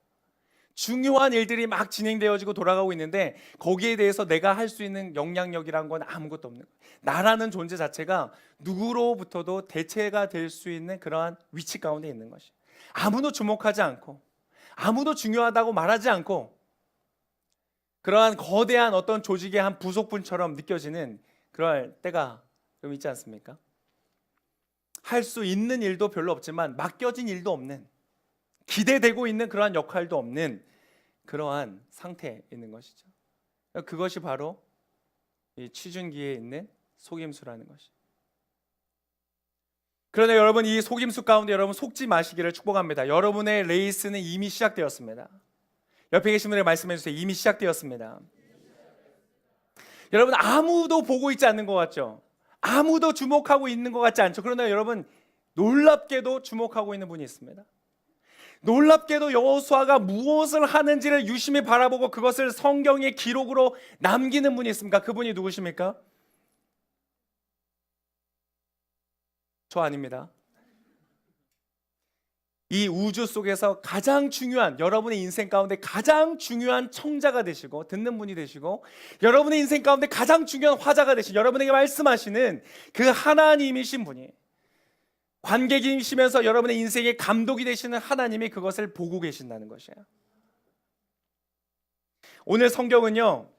중요한 일들이 막 진행되어지고 돌아가고 있는데 거기에 대해서 내가 할 수 있는 영향력이란 건 아무것도 없는 거예요. 나라는 존재 자체가 누구로부터도 대체가 될 수 있는 그러한 위치 가운데 있는 것이, 아무도 주목하지 않고 아무도 중요하다고 말하지 않고 그러한 거대한 어떤 조직의 한 부속분처럼 느껴지는 그럴 때가 좀 있지 않습니까? 할 수 있는 일도 별로 없지만 맡겨진 일도 없는, 기대되고 있는 그러한 역할도 없는 그러한 상태에 있는 것이죠. 그것이 바로 이 취준기에 있는 속임수라는 것이. 그런데 여러분, 이 속임수 가운데 여러분 속지 마시기를 축복합니다. 여러분의 레이스는 이미 시작되었습니다. 옆에 계신 분에게 말씀해 주세요. 이미 시작되었습니다. 여러분, 아무도 보고 있지 않는 것 같죠? 아무도 주목하고 있는 것 같지 않죠? 그러나 여러분, 놀랍게도 주목하고 있는 분이 있습니다. 놀랍게도 여호수아가 무엇을 하는지를 유심히 바라보고 그것을 성경의 기록으로 남기는 분이 있습니까? 그분이 누구십니까? 저 아닙니다. 이 우주 속에서 가장 중요한, 여러분의 인생 가운데 가장 중요한 청자가 되시고 듣는 분이 되시고, 여러분의 인생 가운데 가장 중요한 화자가 되신, 여러분에게 말씀하시는 그 하나님이신 분이, 관객이시면서 여러분의 인생의 감독이 되시는 하나님이 그것을 보고 계신다는 것이에요. 오늘 성경은요,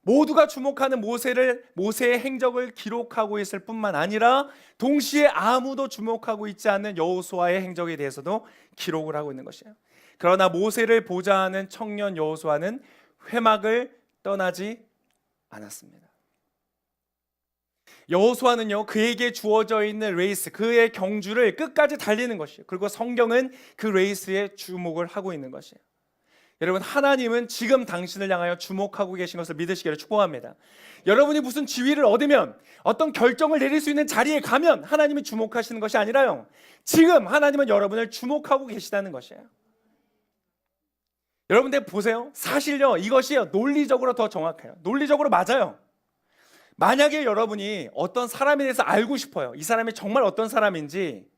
모두가 주목하는 모세의 행적을 기록하고 있을 뿐만 아니라 동시에 아무도 주목하고 있지 않는 여호수아의 행적에 대해서도 기록을 하고 있는 것이에요. 그러나 모세를 보자 하는 청년 여호수아는 회막을 떠나지 않았습니다. 여호수아는요, 그에게 주어져 있는 레이스, 그의 경주를 끝까지 달리는 것이에요. 그리고 성경은 그 레이스에 주목을 하고 있는 것이에요. 여러분, 하나님은 지금 당신을 향하여 주목하고 계신 것을 믿으시기를 축복합니다. 여러분이 무슨 지위를 얻으면, 어떤 결정을 내릴 수 있는 자리에 가면 하나님이 주목하시는 것이 아니라요, 지금 하나님은 여러분을 주목하고 계시다는 것이에요. 여러분들 보세요. 사실요, 이것이 논리적으로 더 정확해요. 논리적으로 맞아요. 만약에 여러분이 어떤 사람에 대해서 알고 싶어요. 이 사람이 정말 어떤 사람인지,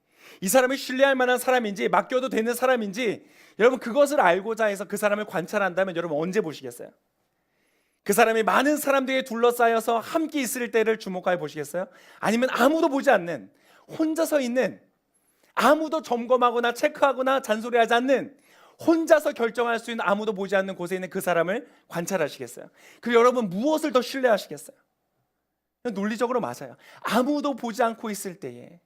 이 사람이 신뢰할 만한 사람인지, 맡겨도 되는 사람인지, 여러분 그것을 알고자 해서 그 사람을 관찰한다면 여러분 언제 보시겠어요? 그 사람이 많은 사람들에 둘러싸여서 함께 있을 때를 주목하여 보시겠어요? 아니면 아무도 보지 않는, 혼자서 있는, 아무도 점검하거나 체크하거나 잔소리하지 않는, 혼자서 결정할 수 있는, 아무도 보지 않는 곳에 있는 그 사람을 관찰하시겠어요? 그리고 여러분 무엇을 더 신뢰하시겠어요? 논리적으로 맞아요. 아무도 보지 않고 있을 때에,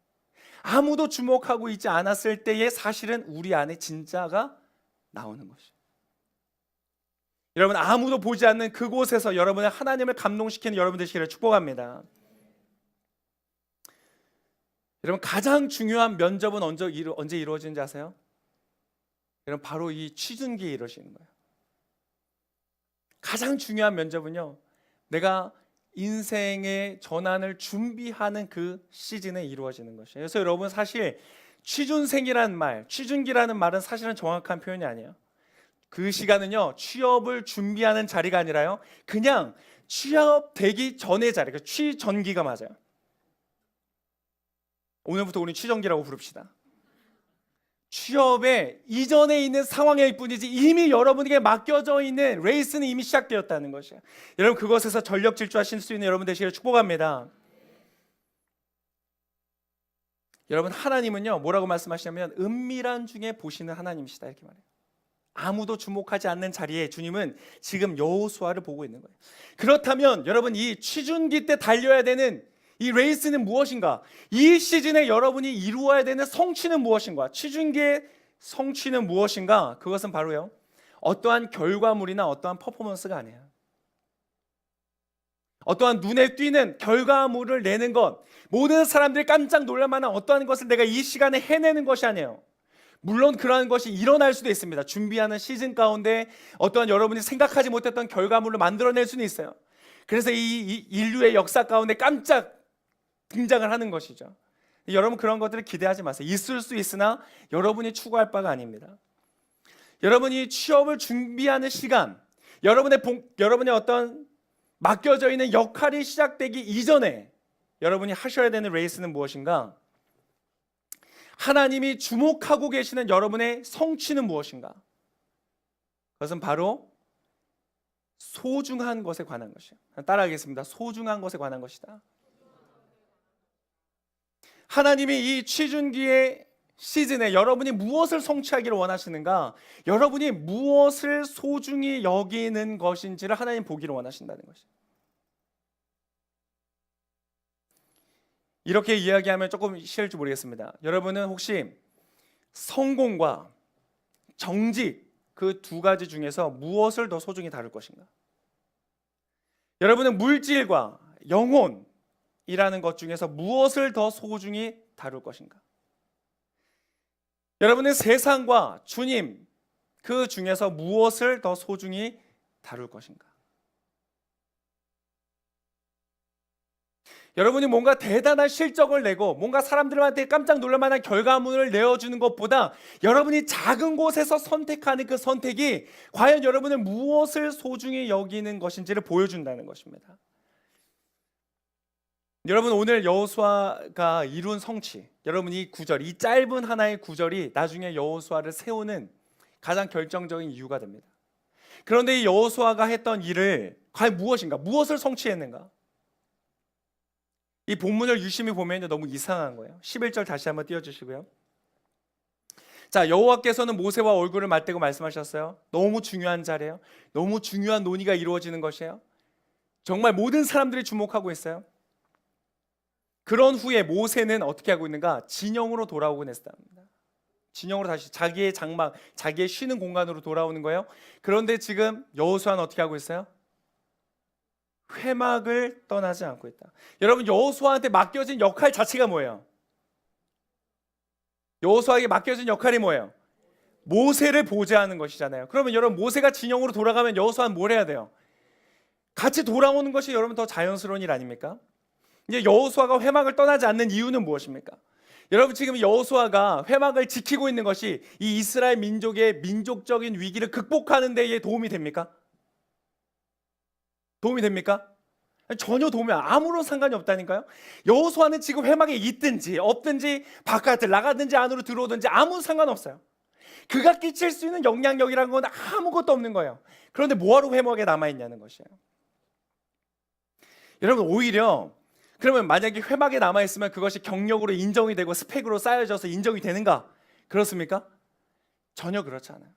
아무도 주목하고 있지 않았을 때에 사실은 우리 안에 진짜가 나오는 것이에요. 여러분, 아무도 보지 않는 그곳에서 여러분의 하나님을 감동시키는 여러분 되시기를 축복합니다. 여러분, 가장 중요한 면접은 언제 이루어지는지 아세요? 여러분, 바로 이 취준기에 이루어지는 거예요. 가장 중요한 면접은요, 내가 인생의 전환을 준비하는 그 시즌에 이루어지는 것이에요. 그래서 여러분, 사실 취준생이라는 말, 취준기라는 말은 사실은 정확한 표현이 아니에요. 그 시간은요, 취업을 준비하는 자리가 아니라요, 그냥 취업되기 전의 자리, 그러니까 취전기가 맞아요. 오늘부터 우리 취전기라고 부릅시다. 취업에 이전에 있는 상황일 뿐이지 이미 여러분에게 맡겨져 있는 레이스는 이미 시작되었다는 것이에요. 여러분 그것에서 전력 질주하실 수 있는 여러분 되시기를 축복합니다. 여러분 하나님은요 뭐라고 말씀하시냐면 은밀한 중에 보시는 하나님이시다 이렇게 말해요. 아무도 주목하지 않는 자리에 주님은 지금 여호수아를 보고 있는 거예요. 그렇다면 여러분 이 취준기 때 달려야 되는 이 레이스는 무엇인가? 이 시즌에 여러분이 이루어야 되는 성취는 무엇인가? 취준기의 성취는 무엇인가? 그것은 바로요 어떠한 결과물이나 어떠한 퍼포먼스가 아니에요. 어떠한 눈에 띄는 결과물을 내는 것, 모든 사람들이 깜짝 놀랄 만한 어떠한 것을 내가 이 시간에 해내는 것이 아니에요. 물론 그러한 것이 일어날 수도 있습니다. 준비하는 시즌 가운데 어떠한 여러분이 생각하지 못했던 결과물을 만들어낼 수는 있어요. 그래서 이 인류의 역사 가운데 깜짝 등장을 하는 것이죠. 여러분 그런 것들을 기대하지 마세요. 있을 수 있으나 여러분이 추구할 바가 아닙니다. 여러분이 취업을 준비하는 시간, 여러분의 어떤 맡겨져 있는 역할이 시작되기 이전에 여러분이 하셔야 되는 레이스는 무엇인가? 하나님이 주목하고 계시는 여러분의 성취는 무엇인가? 그것은 바로 소중한 것에 관한 것이에요. 따라하겠습니다. 소중한 것에 관한 것이다. 하나님이 이 취준기의 시즌에 여러분이 무엇을 성취하기를 원하시는가? 여러분이 무엇을 소중히 여기는 것인지를 하나님 보기를 원하신다는 것이에요. 이렇게 이야기하면 조금 쉬울지 모르겠습니다. 여러분은 혹시 성공과 정직 그 두 가지 중에서 무엇을 더 소중히 다룰 것인가? 여러분은 물질과 영혼이라는 것 중에서 무엇을 더 소중히 다룰 것인가? 여러분은 세상과 주님 그 중에서 무엇을 더 소중히 다룰 것인가? 여러분이 뭔가 대단한 실적을 내고 뭔가 사람들한테 깜짝 놀랄 만한 결과물을 내어주는 것보다 여러분이 작은 곳에서 선택하는 그 선택이 과연 여러분은 무엇을 소중히 여기는 것인지를 보여준다는 것입니다. 여러분 오늘 여호수아가 이룬 성취, 여러분 이 구절, 이 짧은 하나의 구절이 나중에 여호수아를 세우는 가장 결정적인 이유가 됩니다. 그런데 이 여호수아가 했던 일을 과연 무엇인가? 무엇을 성취했는가? 이 본문을 유심히 보면 너무 이상한 거예요. 11절 다시 한번 띄워주시고요. 자, 여호와께서는 모세와 얼굴을 맞대고 말씀하셨어요. 너무 중요한 자리예요. 너무 중요한 논의가 이루어지는 것이에요. 정말 모든 사람들이 주목하고 있어요. 그런 후에 모세는 어떻게 하고 있는가? 진영으로 돌아오곤 했습니다. 진영으로 다시 자기의 장막, 자기의 쉬는 공간으로 돌아오는 거예요. 그런데 지금 여호수아는 어떻게 하고 있어요? 회막을 떠나지 않고 있다. 여러분 여호수아한테 맡겨진 역할 자체가 뭐예요? 여호수아에게 맡겨진 역할이 뭐예요? 모세를 보좌하는 것이잖아요. 그러면 여러분 모세가 진영으로 돌아가면 여호수아는 뭘 해야 돼요? 같이 돌아오는 것이 여러분 더 자연스러운 일 아닙니까? 이제 여호수아가 회막을 떠나지 않는 이유는 무엇입니까? 여러분 지금 여호수아가 회막을 지키고 있는 것이 이 이스라엘 민족의 민족적인 위기를 극복하는 데에 도움이 됩니까? 도움이 됩니까? 전혀 도움이 아무런 상관이 없다니까요. 여호수아는 지금 회막에 있든지 없든지 바깥을 나가든지 안으로 들어오든지 아무 상관없어요. 그가 끼칠 수 있는 영향력이라는 건 아무것도 없는 거예요. 그런데 뭐하러 회막에 남아있냐는 것이에요. 여러분 오히려 그러면 만약에 회막에 남아있으면 그것이 경력으로 인정이 되고 스펙으로 쌓여져서 인정이 되는가? 그렇습니까? 전혀 그렇지 않아요.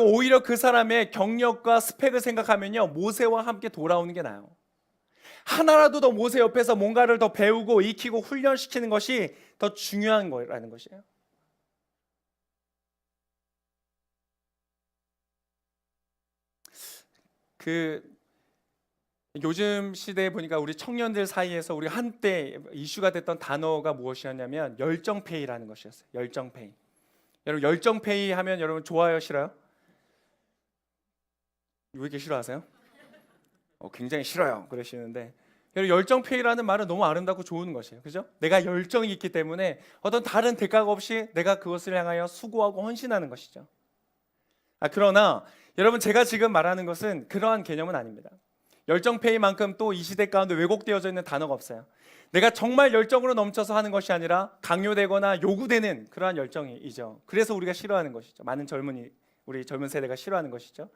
오히려 그 사람의 경력과 스펙을 생각하면요 모세와 함께 돌아오는 게 나아요. 하나라도 더 모세 옆에서 뭔가를 더 배우고 익히고 훈련시키는 것이 더 중요한 거라는 것이에요. 요즘 시대에 보니까 우리 청년들 사이에서 우리 한때 이슈가 됐던 단어가 무엇이었냐면 열정페이라는 것이었어요. 열정페이. 여러분 열정페이 하면 여러분 좋아요 싫어요? 왜 이렇게 싫어하세요? 굉장히 싫어요 그러시는데 열정페이라는 말은 너무 아름답고 좋은 것이에요. 그죠? 내가 열정이 있기 때문에 어떤 다른 대가가 없이 내가 그것을 향하여 수고하고 헌신하는 것이죠. 그러나 여러분 제가 지금 말하는 것은 그러한 개념은 아닙니다. 열정페이만큼 또 이 시대 가운데 왜곡되어져 있는 단어가 없어요. 내가 정말 열정으로 넘쳐서 하는 것이 아니라 강요되거나 요구되는 그러한 열정이죠. 그래서 우리가 싫어하는 것이죠. 많은 우리 젊은 세대가 싫어하는 것이죠.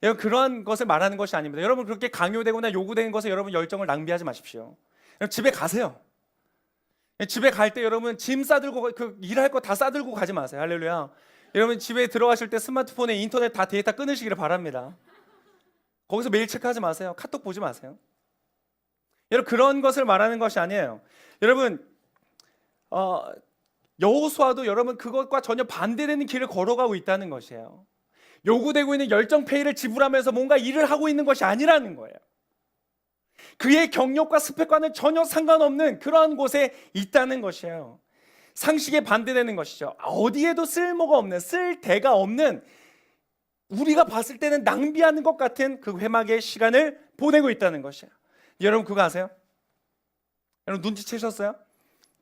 여러분, 그러한 것을 말하는 것이 아닙니다. 여러분, 그렇게 강요되거나 요구되는 것에 여러분 열정을 낭비하지 마십시오. 여러분, 집에 가세요. 집에 갈 때 여러분 짐 싸들고 일할 거 다 싸들고 가지 마세요. 할렐루야. 여러분, 집에 들어가실 때 스마트폰에 인터넷 다 데이터 끊으시기를 바랍니다. 거기서 메일 체크하지 마세요. 카톡 보지 마세요. 여러분, 그런 것을 말하는 것이 아니에요. 여러분, 여호수아도 여러분 그것과 전혀 반대되는 길을 걸어가고 있다는 것이에요. 요구되고 있는 열정페이를 지불하면서 뭔가 일을 하고 있는 것이 아니라는 거예요. 그의 경력과 스펙과는 전혀 상관없는 그러한 곳에 있다는 것이에요. 상식에 반대되는 것이죠. 어디에도 쓸모가 없는, 쓸 데가 없는, 우리가 봤을 때는 낭비하는 것 같은 그 회막의 시간을 보내고 있다는 것이에요. 여러분, 그거 아세요? 여러분, 눈치채셨어요?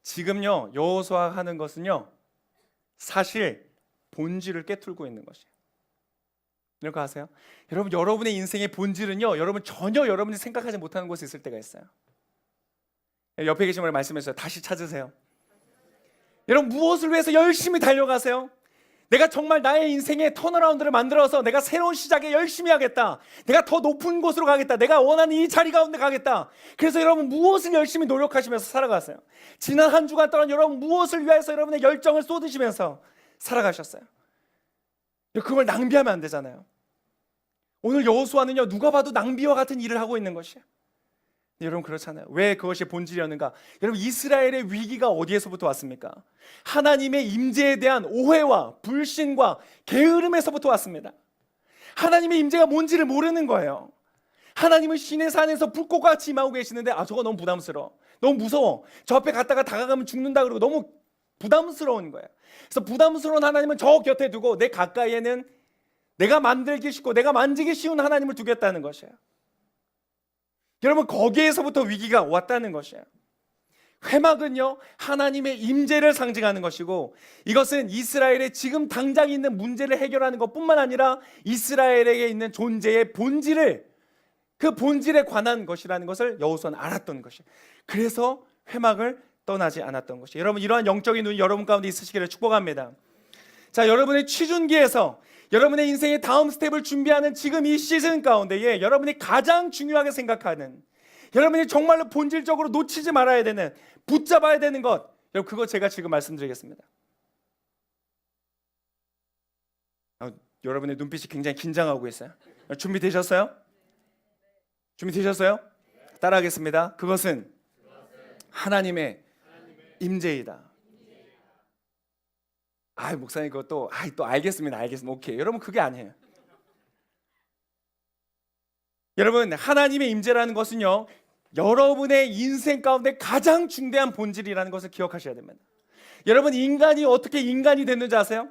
지금요, 여호수아 하는 것은요, 사실 본질을 꿰뚫고 있는 것이에요. 여러분, 그거 아세요? 여러분, 여러분의 인생의 본질은요, 여러분 전혀 여러분이 생각하지 못하는 곳에 있을 때가 있어요. 옆에 계신 분을 말씀해주세요. 다시 찾으세요. 여러분, 무엇을 위해서 열심히 달려가세요? 내가 정말 나의 인생의 턴어라운드를 만들어서 내가 새로운 시작에 열심히 하겠다. 내가 더 높은 곳으로 가겠다. 내가 원하는 이 자리 가운데 가겠다. 그래서 여러분, 무엇을 열심히 노력하시면서 살아가세요? 지난 한 주간 동안 여러분 무엇을 위해서 여러분의 열정을 쏟으시면서 살아가셨어요? 그걸 낭비하면 안 되잖아요. 오늘 여호수아는요, 누가 봐도 낭비와 같은 일을 하고 있는 것이에요. 여러분, 그렇잖아요. 왜 그것이 본질이었는가? 여러분, 이스라엘의 위기가 어디에서부터 왔습니까? 하나님의 임재에 대한 오해와 불신과 게으름에서부터 왔습니다. 하나님의 임재가 뭔지를 모르는 거예요. 하나님은 시내 산에서 불꽃과 같이 임하고 계시는데 저거 너무 부담스러워, 너무 무서워, 저 앞에 갔다가 다가가면 죽는다 그러고 너무 부담스러운 거예요. 그래서 부담스러운 하나님은 저 곁에 두고 내 가까이에는 내가 만들기 쉽고 내가 만지기 쉬운 하나님을 두겠다는 것이에요. 여러분, 거기에서부터 위기가 왔다는 것이에요. 회막은요, 하나님의 임재를 상징하는 것이고, 이것은 이스라엘의 지금 당장 있는 문제를 해결하는 것뿐만 아니라 이스라엘에게 있는 존재의 본질을, 그 본질에 관한 것이라는 것을 여호수아는 알았던 것이에요. 그래서 회막을 떠나지 않았던 것이에요. 여러분, 이러한 영적인 눈이 여러분 가운데 있으시기를 축복합니다. 자, 여러분의 취준기에서 여러분의 인생의 다음 스텝을 준비하는 지금 이 시즌 가운데에 여러분이 가장 중요하게 생각하는, 여러분이 정말로 본질적으로 놓치지 말아야 되는, 붙잡아야 되는 것, 여러분, 그거 제가 지금 말씀드리겠습니다. 여러분의 눈빛이 굉장히 긴장하고 있어요. 준비되셨어요? 준비되셨어요? 따라하겠습니다. 그것은 하나님의 임재이다. 목사님, 그것도 또 알겠습니다. 오케이. 여러분, 그게 아니에요. 여러분, 하나님의 임재라는 것은요, 여러분의 인생 가운데 가장 중대한 본질이라는 것을 기억하셔야 됩니다. 여러분, 인간이 어떻게 인간이 됐는지 아세요?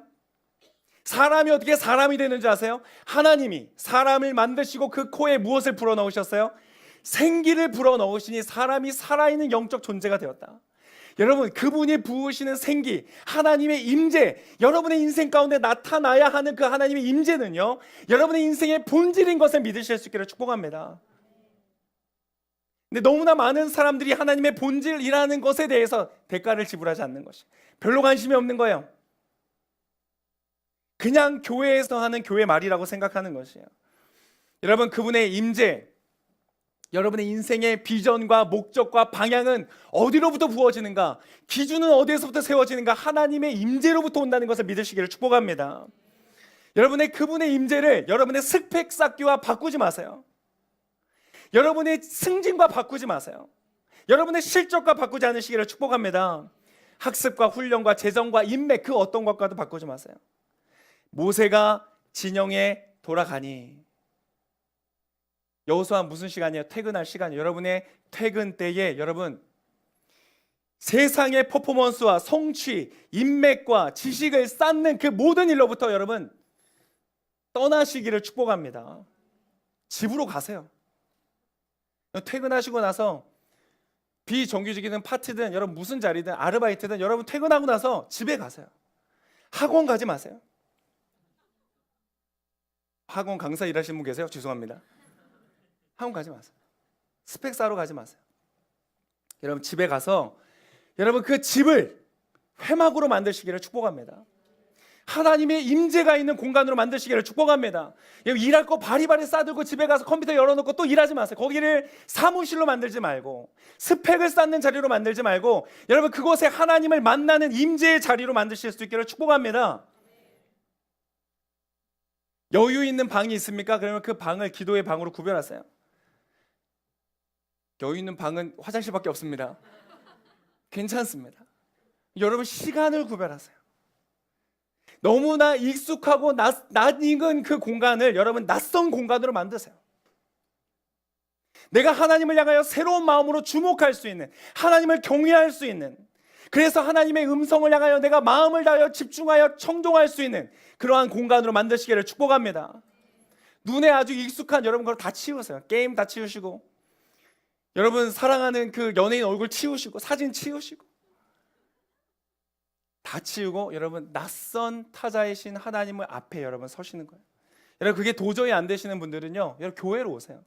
사람이 어떻게 사람이 됐는지 아세요? 하나님이 사람을 만드시고 그 코에 무엇을 불어넣으셨어요? 생기를 불어넣으시니 사람이 살아있는 영적 존재가 되었다. 여러분, 그분이 부으시는 생기, 하나님의 임재, 여러분의 인생 가운데 나타나야 하는 그 하나님의 임재는요, 여러분의 인생의 본질인 것을 믿으실 수 있기를 축복합니다. 근데 너무나 많은 사람들이 하나님의 본질이라는 것에 대해서 대가를 지불하지 않는 것이, 별로 관심이 없는 거예요. 그냥 교회에서 하는 교회 말이라고 생각하는 것이에요. 여러분, 그분의 임재, 여러분의 인생의 비전과 목적과 방향은 어디로부터 부어지는가? 기준은 어디에서부터 세워지는가? 하나님의 임재로부터 온다는 것을 믿으시기를 축복합니다. 여러분의 그분의 임재를 여러분의 스펙 쌓기와 바꾸지 마세요. 여러분의 승진과 바꾸지 마세요. 여러분의 실적과 바꾸지 않으시기를 축복합니다. 학습과 훈련과 재정과 인맥, 그 어떤 것과도 바꾸지 마세요. 모세가 진영에 돌아가니, 여호수아 무슨 시간이에요? 퇴근할 시간이에요. 여러분의 퇴근 때에 여러분 세상의 퍼포먼스와 성취, 인맥과 지식을 쌓는 그 모든 일로부터 여러분 떠나시기를 축복합니다. 집으로 가세요. 퇴근하시고 나서 비정규직이든 파트든 여러분 무슨 자리든 아르바이트든 여러분 퇴근하고 나서 집에 가세요. 학원 가지 마세요. 학원 강사 일하시는 분 계세요? 죄송합니다. 학원 가지 마세요. 스펙 쌓으러 가지 마세요. 여러분 집에 가서 여러분 그 집을 회막으로 만드시기를 축복합니다. 하나님의 임재가 있는 공간으로 만드시기를 축복합니다. 일할 거 바리바리 싸들고 집에 가서 컴퓨터 열어놓고 또 일하지 마세요. 거기를 사무실로 만들지 말고 스펙을 쌓는 자리로 만들지 말고 여러분 그곳에 하나님을 만나는 임재의 자리로 만드실 수 있기를 축복합니다. 여유 있는 방이 있습니까? 그러면 그 방을 기도의 방으로 구별하세요. 여유 있는 방은 화장실밖에 없습니다. 괜찮습니다. 여러분 시간을 구별하세요. 너무나 익숙하고 낯익은 그 공간을 여러분 낯선 공간으로 만드세요. 내가 하나님을 향하여 새로운 마음으로 주목할 수 있는, 하나님을 경외할 수 있는, 그래서 하나님의 음성을 향하여 내가 마음을 다하여 집중하여 청종할 수 있는 그러한 공간으로 만드시기를 축복합니다. 눈에 아주 익숙한 여러분 걸 다 치우세요. 게임 다 치우시고, 여러분 사랑하는 그 연예인 얼굴 치우시고, 사진 치우시고, 다 치우고 여러분 낯선 타자이신 하나님을 앞에 여러분 서시는 거예요. 여러분 그게 도저히 안 되시는 분들은요, 여러분 교회로 오세요.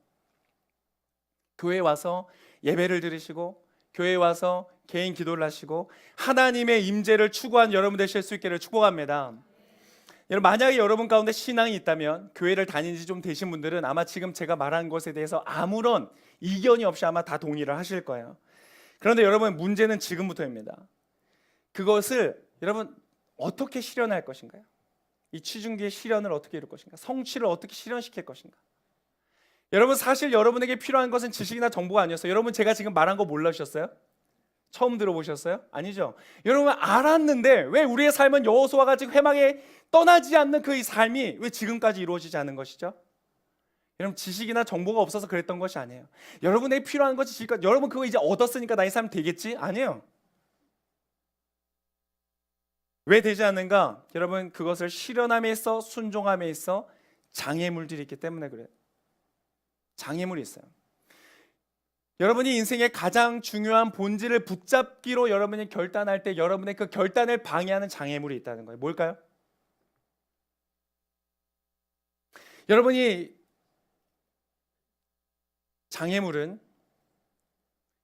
교회에 와서 예배를 드리시고 교회에 와서 개인 기도를 하시고 하나님의 임재를 추구한 여러분 되실 수 있기를 축복합니다. 여러분 만약에 여러분 가운데 신앙이 있다면 교회를 다닌 지 좀 되신 분들은 아마 지금 제가 말한 것에 대해서 아무런 이견이 없이 아마 다 동의를 하실 거예요. 그런데 여러분 문제는 지금부터입니다. 그것을 여러분 어떻게 실현할 것인가요? 이 취중기의 실현을 어떻게 이룰 것인가? 성취를 어떻게 실현시킬 것인가? 여러분 사실 여러분에게 필요한 것은 지식이나 정보가 아니었어요. 여러분 제가 지금 말한 거 몰라셨어요? 처음 들어보셨어요? 아니죠. 여러분 알았는데 왜 우리의 삶은 여호수아가 같이 회막에 떠나지 않는 그 삶이 왜 지금까지 이루어지지 않은 것이죠? 여러분 지식이나 정보가 없어서 그랬던 것이 아니에요. 여러분에게 필요한 것이 지금까지, 여러분 그거 이제 얻었으니까 나의 삶 되겠지? 아니에요. 왜 되지 않는가? 여러분 그것을 실현함에 있어 순종함에 있어 장애물들이 있기 때문에 그래요. 장애물이 있어요. 여러분이 인생의 가장 중요한 본질을 붙잡기로 여러분이 결단할 때 여러분의 그 결단을 방해하는 장애물이 있다는 거예요. 뭘까요? 여러분이 장애물은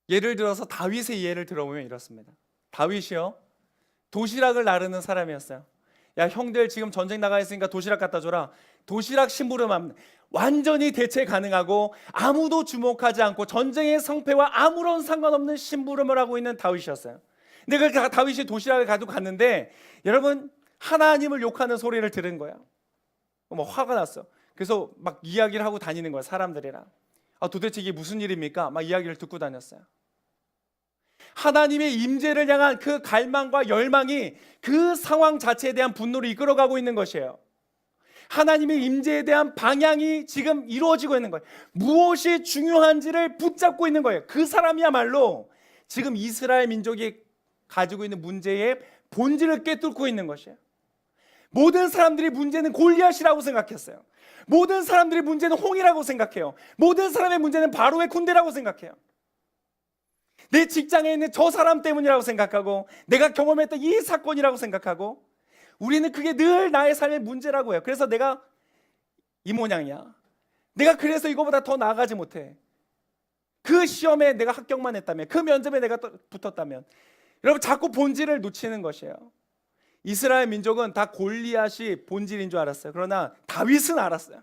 예를 들어서 다윗의 예를 들어보면 이렇습니다. 다윗이요 도시락을 나르는 사람이었어요. 야 형들 지금 전쟁 나가 있으니까 도시락 갖다 줘라. 도시락 심부름하면 완전히 대체 가능하고 아무도 주목하지 않고 전쟁의 성패와 아무런 상관없는 심부름을 하고 있는 다윗이었어요. 근데 그 다윗이 도시락을 가지고 갔는데 여러분 하나님을 욕하는 소리를 들은 거예요. 뭐 화가 났어. 그래서 막 이야기를 하고 다니는 거예요. 사람들이랑. 도대체 이게 무슨 일입니까? 막 이야기를 듣고 다녔어요. 하나님의 임재를 향한 그 갈망과 열망이 그 상황 자체에 대한 분노를 이끌어가고 있는 것이에요. 하나님의 임재에 대한 방향이 지금 이루어지고 있는 거예요. 무엇이 중요한지를 붙잡고 있는 거예요. 그 사람이야말로 지금 이스라엘 민족이 가지고 있는 문제의 본질을 꿰뚫고 있는 것이에요. 모든 사람들이 문제는 골리앗이라고 생각했어요. 모든 사람들이 문제는 홍이라고 생각해요. 모든 사람의 문제는 바로의 군대라고 생각해요. 내 직장에 있는 저 사람 때문이라고 생각하고 내가 경험했던 이 사건이라고 생각하고 우리는 그게 늘 나의 삶의 문제라고 해요. 그래서 내가 이 모양이야. 내가 그래서 이거보다 더 나아가지 못해. 그 시험에 내가 합격만 했다면, 그 면접에 내가 붙었다면, 여러분 자꾸 본질을 놓치는 것이에요. 이스라엘 민족은 다 골리앗이 본질인 줄 알았어요. 그러나 다윗은 알았어요.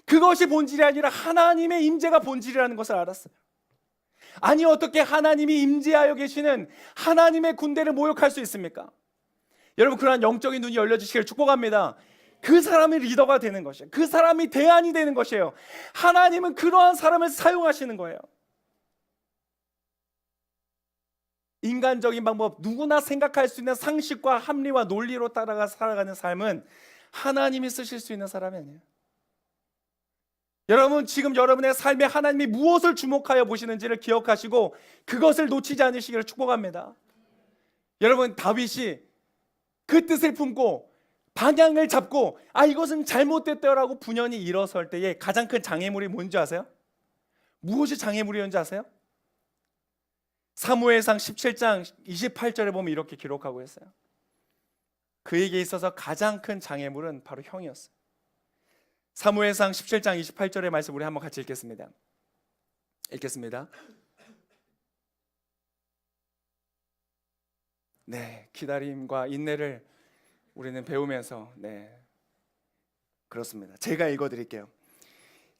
그것이 본질이 아니라 하나님의 임재가 본질이라는 것을 알았어요. 아니 어떻게 하나님이 임재하여 계시는 하나님의 군대를 모욕할 수 있습니까? 여러분 그러한 영적인 눈이 열려주시기를 축복합니다. 그 사람이 리더가 되는 것이에요. 그 사람이 대안이 되는 것이에요. 하나님은 그러한 사람을 사용하시는 거예요. 인간적인 방법, 누구나 생각할 수 있는 상식과 합리와 논리로 따라가 살아가는 삶은 하나님이 쓰실 수 있는 사람이 아니에요. 여러분 지금 여러분의 삶에 하나님이 무엇을 주목하여 보시는지를 기억하시고 그것을 놓치지 않으시기를 축복합니다. 여러분 다윗이 그 뜻을 품고 방향을 잡고 이것은 잘못됐다라고 분연히 일어설 때에 가장 큰 장애물이 뭔지 아세요? 무엇이 장애물이었는지 아세요? 사무엘상 17장 28절에 보면 이렇게 기록하고 있어요. 그에게 있어서 가장 큰 장애물은 바로 형이었어요. 사무엘상 17장 28절의 말씀 우리 한번 같이 읽겠습니다. 읽겠습니다. 네, 기다림과 인내를 우리는 배우면서 그렇습니다. 제가 읽어드릴게요.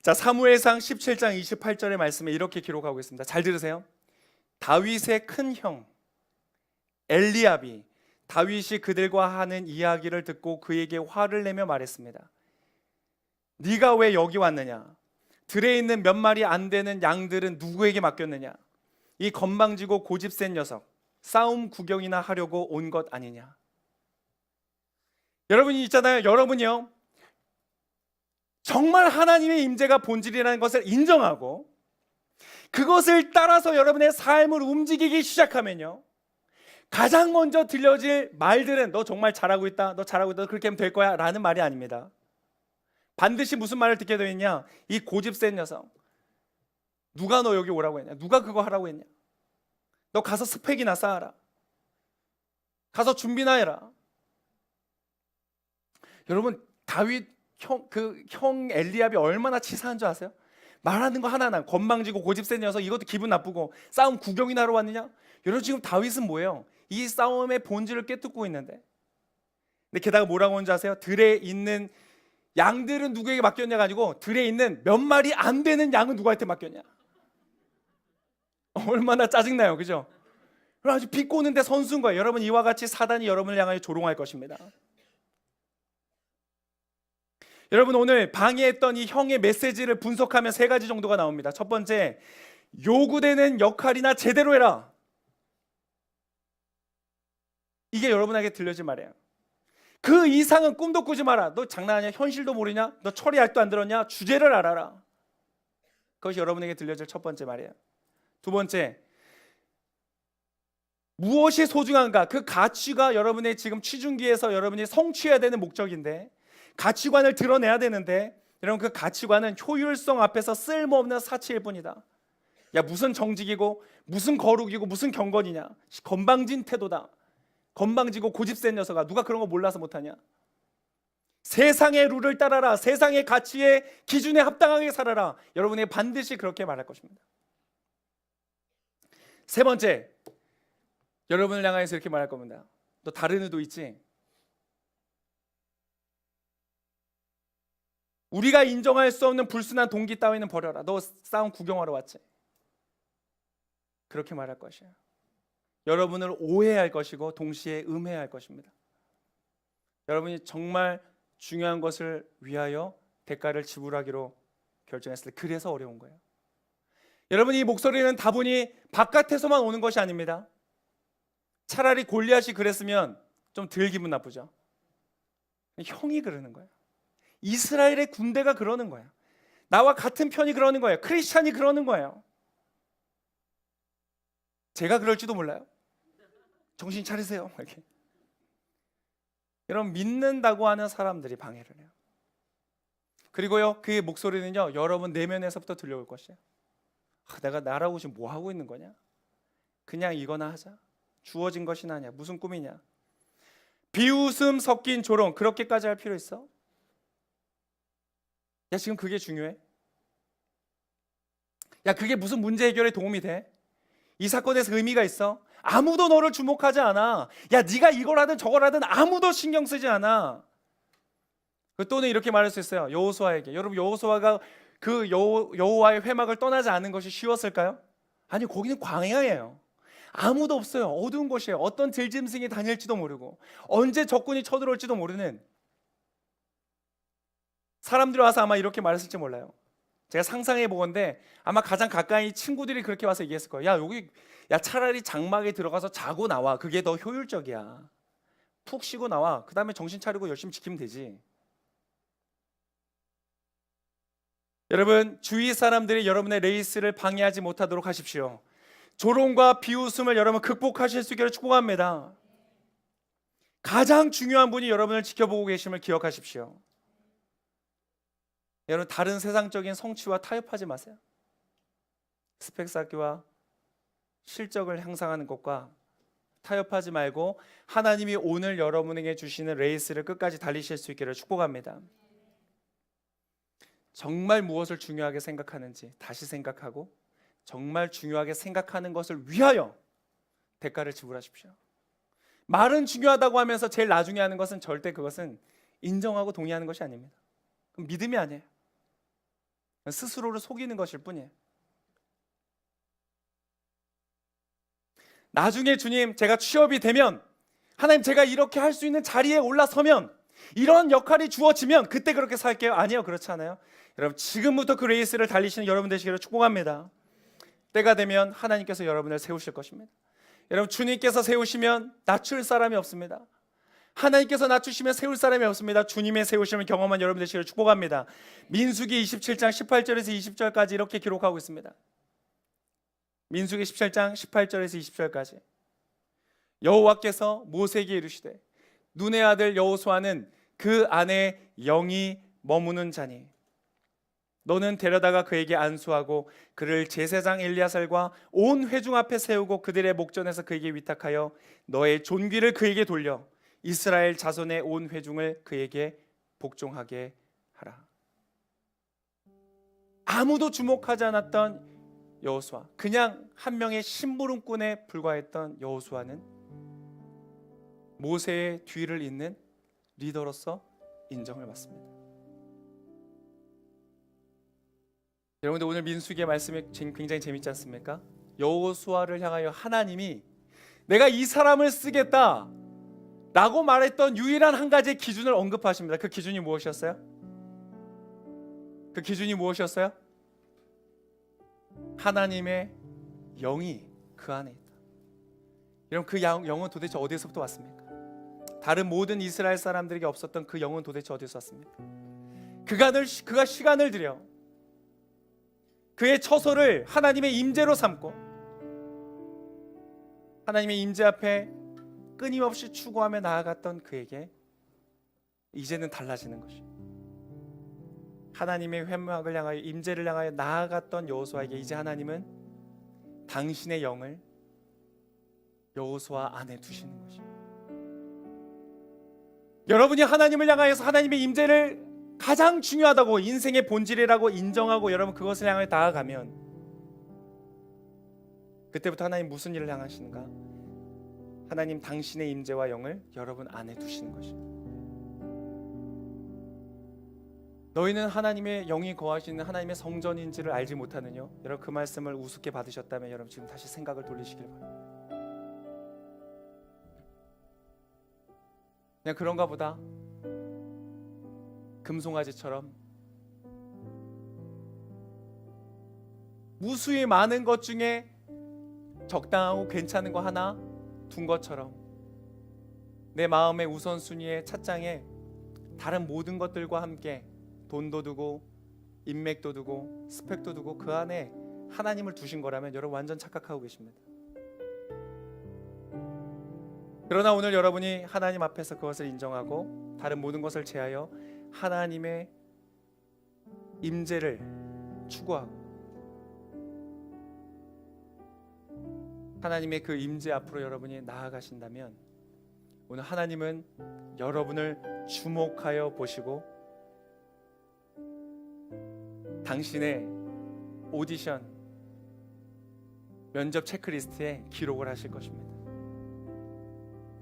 자, 사무엘상 17장 28절의 말씀에 이렇게 기록하고 있습니다. 잘 들으세요. 다윗의 큰 형 엘리압이 다윗이 그들과 하는 이야기를 듣고 그에게 화를 내며 말했습니다. 네가 왜 여기 왔느냐? 들에 있는 몇 마리 안 되는 양들은 누구에게 맡겼느냐? 이 건방지고 고집센 녀석, 싸움 구경이나 하려고 온 것 아니냐? 여러분이 있잖아요. 여러분이요, 정말 하나님의 임재가 본질이라는 것을 인정하고 그것을 따라서 여러분의 삶을 움직이기 시작하면요, 가장 먼저 들려질 말들은 너 정말 잘하고 있다, 너 잘하고 있다, 그렇게 하면 될 거야 라는 말이 아닙니다. 반드시 무슨 말을 듣게 되느냐? 이 고집센 녀석, 누가 너 여기 오라고 했냐? 누가 그거 하라고 했냐? 너 가서 스펙이나 쌓아라, 가서 준비나 해라. 여러분, 다윗 형 엘리압이 얼마나 치사한 줄 아세요? 말하는 거 하나하나 건방지고 고집센 녀석, 이것도 기분 나쁘고 싸움 구경이나 하러 왔느냐? 여러분, 지금 다윗은 뭐예요? 이 싸움의 본질을 꿰뚫고 있는데, 근데 게다가 뭐라고 하는지 아세요? 들에 있는 양들은 누구에게 맡겼냐가 아니고 들에 있는 몇 마리 안 되는 양은 누구한테 맡겼냐? 얼마나 짜증나요, 그죠? 아주 비꼬는데 선수인 거예요. 여러분, 이와 같이 사단이 여러분을 향하여 조롱할 것입니다. 여러분, 오늘 방해했던 이 형의 메시지를 분석하면 세 가지 정도가 나옵니다. 첫 번째, 요구되는 역할이나 제대로 해라. 이게 여러분에게 들려질 말이에요. 그 이상은 꿈도 꾸지 마라. 너 장난하냐? 현실도 모르냐? 너 철이 아직도 안 들었냐? 주제를 알아라. 그것이 여러분에게 들려질 첫 번째 말이에요. 두 번째, 무엇이 소중한가? 그 가치가 여러분의 지금 취중기에서 여러분이 성취해야 되는 목적인데, 가치관을 드러내야 되는데, 여러분, 그 가치관은 효율성 앞에서 쓸모없는 사치일 뿐이다. 야, 무슨 정직이고 무슨 거룩이고 무슨 경건이냐? 건방진 태도다. 건방지고 고집센 녀석아, 누가 그런 거 몰라서 못하냐? 세상의 룰을 따라라. 세상의 가치의 기준에 합당하게 살아라. 여러분이 반드시 그렇게 말할 것입니다. 세 번째, 여러분을 향해서 이렇게 말할 겁니다. 너 다른 의도 있지? 우리가 인정할 수 없는 불순한 동기 따위는 버려라. 너 싸움 구경하러 왔지? 그렇게 말할 것이에요. 여러분을 오해할 것이고 동시에 음해할 것입니다. 여러분이 정말 중요한 것을 위하여 대가를 지불하기로 결정했을 때, 그래서 어려운 거예요. 여러분, 이 목소리는 다분히 바깥에서만 오는 것이 아닙니다. 차라리 골리앗이 그랬으면 좀 덜 기분 나쁘죠. 형이 그러는 거예요. 이스라엘의 군대가 그러는 거예요. 나와 같은 편이 그러는 거예요. 크리스찬이 그러는 거예요. 제가 그럴지도 몰라요. 정신 차리세요. 이렇게. 여러분, 믿는다고 하는 사람들이 방해를 해요. 그리고요, 그의 목소리는요, 여러분 내면에서부터 들려올 것이에요. 내가 나라고 지금 뭐 하고 있는 거냐? 그냥 이거나 하자. 주어진 것이나 하냐? 무슨 꿈이냐? 비웃음 섞인 조롱, 그렇게까지 할 필요 있어? 야, 지금 그게 중요해? 야, 그게 무슨 문제 해결에 도움이 돼? 이 사건에서 의미가 있어? 아무도 너를 주목하지 않아. 야, 네가 이걸 하든 저걸 하든 아무도 신경 쓰지 않아. 또는 이렇게 말할 수 있어요. 여호수아에게. 여러분, 여호수아가 그 여호와의 회막을 떠나지 않은 것이 쉬웠을까요? 아니, 거기는 광야예요. 아무도 없어요. 어두운 곳이에요. 어떤 들짐승이 다닐지도 모르고 언제 적군이 쳐들어올지도 모르는. 사람들이 와서 아마 이렇게 말했을지 몰라요. 제가 상상해 보건데 아마 가장 가까이 친구들이 그렇게 와서 얘기했을 거예요. 야, 차라리 장막에 들어가서 자고 나와. 그게 더 효율적이야. 푹 쉬고 나와. 그 다음에 정신 차리고 열심히 지키면 되지. 여러분, 주위 사람들이 여러분의 레이스를 방해하지 못하도록 하십시오. 조롱과 비웃음을 여러분 극복하실 수 있기를 축복합니다. 가장 중요한 분이 여러분을 지켜보고 계심을 기억하십시오. 여러분, 다른 세상적인 성취와 타협하지 마세요. 스펙 쌓기와 실적을 향상하는 것과 타협하지 말고 하나님이 오늘 여러분에게 주시는 레이스를 끝까지 달리실 수 있기를 축복합니다. 정말 무엇을 중요하게 생각하는지 다시 생각하고 정말 중요하게 생각하는 것을 위하여 대가를 지불하십시오. 말은 중요하다고 하면서 제일 나중에 하는 것은 절대 그것은 인정하고 동의하는 것이 아닙니다. 그럼 믿음이 아니에요. 스스로를 속이는 것일 뿐이에요. 나중에 주님, 제가 취업이 되면, 하나님, 제가 이렇게 할 수 있는 자리에 올라서면, 이런 역할이 주어지면 그때 그렇게 살게요. 아니요, 그렇지 않아요. 여러분, 지금부터 그 레이스를 달리시는 여러분 되시기를 축복합니다. 때가 되면 하나님께서 여러분을 세우실 것입니다. 여러분, 주님께서 세우시면 낮출 사람이 없습니다. 하나님께서 낮추시면 세울 사람이 없습니다. 주님의 세우심을 경험한 여러분 되시기를 축복합니다. 민수기 27장 18절에서 20절까지 이렇게 기록하고 있습니다. 민수기 17장 18절에서 20절까지. 여호와께서 모세에게 이르시되 눈의 아들 여호수아는 그 안에 영이 머무는 자니 너는 데려다가 그에게 안수하고 그를 제사장 엘리야살과 온 회중 앞에 세우고 그들의 목전에서 그에게 위탁하여 너의 존귀를 그에게 돌려 이스라엘 자손의 온 회중을 그에게 복종하게 하라. 아무도 주목하지 않았던 여호수아, 그냥 한 명의 심부름꾼에 불과했던 여호수아는 모세의 뒤를 잇는 리더로서 인정을 받습니다. 여러분들, 오늘 민수기의 말씀이 굉장히 재밌지 않습니까? 여호수아를 향하여 하나님이 내가 이 사람을 쓰겠다 라고 말했던 유일한 한 가지의 기준을 언급하십니다. 그 기준이 무엇이었어요? 그 기준이 무엇이었어요? 하나님의 영이 그 안에 있다. 여러분, 그 영은 도대체 어디서부터 왔습니까? 다른 모든 이스라엘 사람들에게 없었던 그 영은 도대체 어디서 왔습니까? 그가 시간을 들여 그의 처소를 하나님의 임재로 삼고 하나님의 임재 앞에 끊임없이 추구하며 나아갔던 그에게 이제는 달라지는 것이, 하나님의 회막을 향하여 임재를 향하여 나아갔던 여호수아에게 이제 하나님은 당신의 영을 여호수아 안에 두시는 것입니다. 여러분이 하나님을 향하여서 하나님의 임재를 가장 중요하다고, 인생의 본질이라고 인정하고 여러분 그것을 향해 나아가면 그때부터 하나님 무슨 일을 향하시는가? 하나님 당신의 임재와 영을 여러분 안에 두시는 것입니다. 너희는 하나님의 영이 거하시는 하나님의 성전인지를 알지 못하느냐? 여러분, 그 말씀을 우습게 받으셨다면 여러분 지금 다시 생각을 돌리시길 바랍니다. 그냥 그런가 보다, 금송아지처럼 무수히 많은 것 중에 적당하고 괜찮은 거 하나 둔 것처럼 내 마음의 우선순위의 찻장에 다른 모든 것들과 함께 돈도 두고 인맥도 두고 스펙도 두고 그 안에 하나님을 두신 거라면 여러분 완전 착각하고 계십니다. 그러나 오늘 여러분이 하나님 앞에서 그것을 인정하고 다른 모든 것을 제하여 하나님의 임재를 추구하고 하나님의 그 임재 앞으로 여러분이 나아가신다면 오늘 하나님은 여러분을 주목하여 보시고 당신의 오디션 면접 체크리스트에 기록을 하실 것입니다.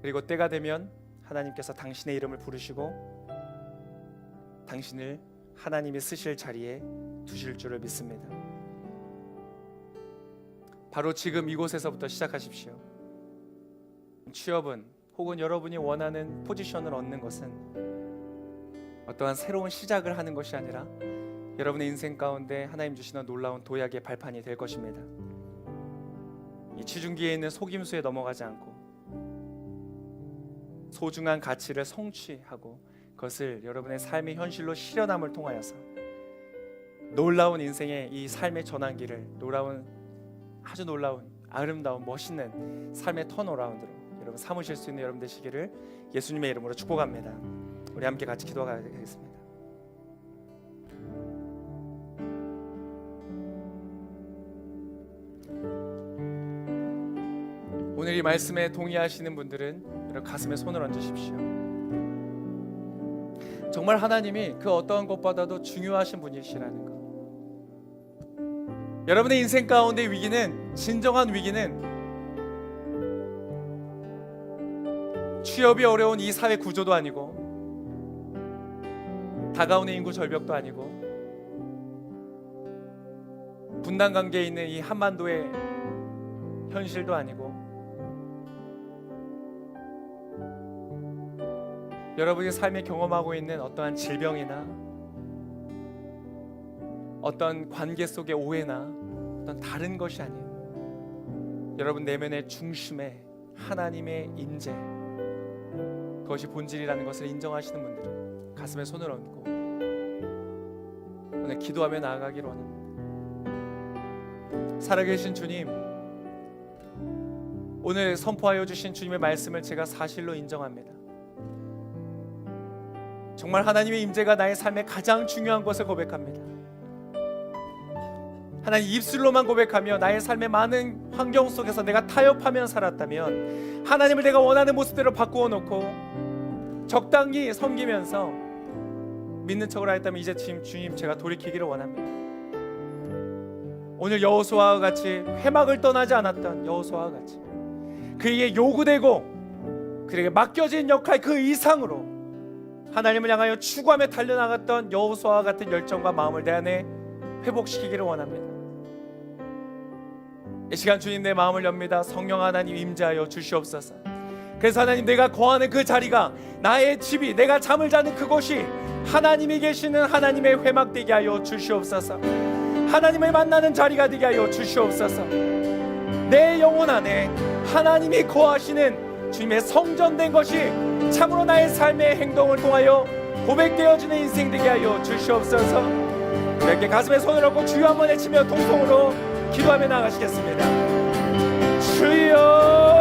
그리고 때가 되면 하나님께서 당신의 이름을 부르시고 당신을 하나님이 쓰실 자리에 두실 줄을 믿습니다. 바로 지금 이곳에서부터 시작하십시오. 취업은 혹은 여러분이 원하는 포지션을 얻는 것은 어떠한 새로운 시작을 하는 것이 아니라 여러분의 인생 가운데 하나님 주시는 놀라운 도약의 발판이 될 것입니다. 이 취중기에 있는 속임수에 넘어가지 않고 소중한 가치를 성취하고 그것을 여러분의 삶의 현실로 실현함을 통하여서 놀라운 인생의 이 삶의 전환기를 아주 놀라운 아름다운 멋있는 삶의 턴어라운드로 여러분 삼으실 수 있는 여러분 되시기를 예수님의 이름으로 축복합니다. 우리 함께 같이 기도하겠습니다. 오늘 이 말씀에 동의하시는 분들은 여러분 가슴에 손을 얹으십시오. 정말 하나님이 그 어떠한 것보다도 중요하신 분이시라는 것, 여러분의 인생 가운데 위기는, 진정한 위기는 취업이 어려운 이 사회 구조도 아니고 다가오는 인구 절벽도 아니고 분단 관계에 있는 이 한반도의 현실도 아니고 여러분이 삶에 경험하고 있는 어떠한 질병이나 어떤 관계 속의 오해나 어떤 다른 것이 아닌 여러분 내면의 중심에 하나님의 임재, 그것이 본질이라는 것을 인정하시는 분들은 가슴에 손을 얹고 오늘 기도하며 나아가기를 원합니다. 살아계신 주님, 오늘 선포하여 주신 주님의 말씀을 제가 사실로 인정합니다. 정말 하나님의 임재가 나의 삶의 가장 중요한 것을 고백합니다. 하나님, 입술로만 고백하며 나의 삶의 많은 환경 속에서 내가 타협하며 살았다면 하나님을 내가 원하는 모습대로 바꾸어 놓고 적당히 섬기면서 믿는 척을 하였다면 이제 주님 제가 돌이키기를 원합니다. 오늘 여호수아와 같이 회막을 떠나지 않았던 여호수아와 같이 그에게 요구되고 그에게 맡겨진 역할 그 이상으로 하나님을 향하여 추구하며 달려나갔던 여호수아와 같은 열정과 마음을 내 안에 회복시키기를 원합니다. 이 시간 주님 내 마음을 엽니다. 성령 하나님 임재하여 주시옵소서. 그래서 하나님, 내가 거하는 그 자리가, 나의 집이, 내가 잠을 자는 그곳이 하나님이 계시는 하나님의 회막되게 하여 주시옵소서. 하나님을 만나는 자리가 되게 하여 주시옵소서. 내 영혼 안에 하나님이 거하시는 주님의 성전된 것이 참으로 나의 삶의 행동을 통하여 고백되어지는 인생 되게 하여 주시옵소서. 이렇게 가슴에 손을 얹고 주여 한번 외치며 통성으로 기도하며 나가시겠습니다. 주여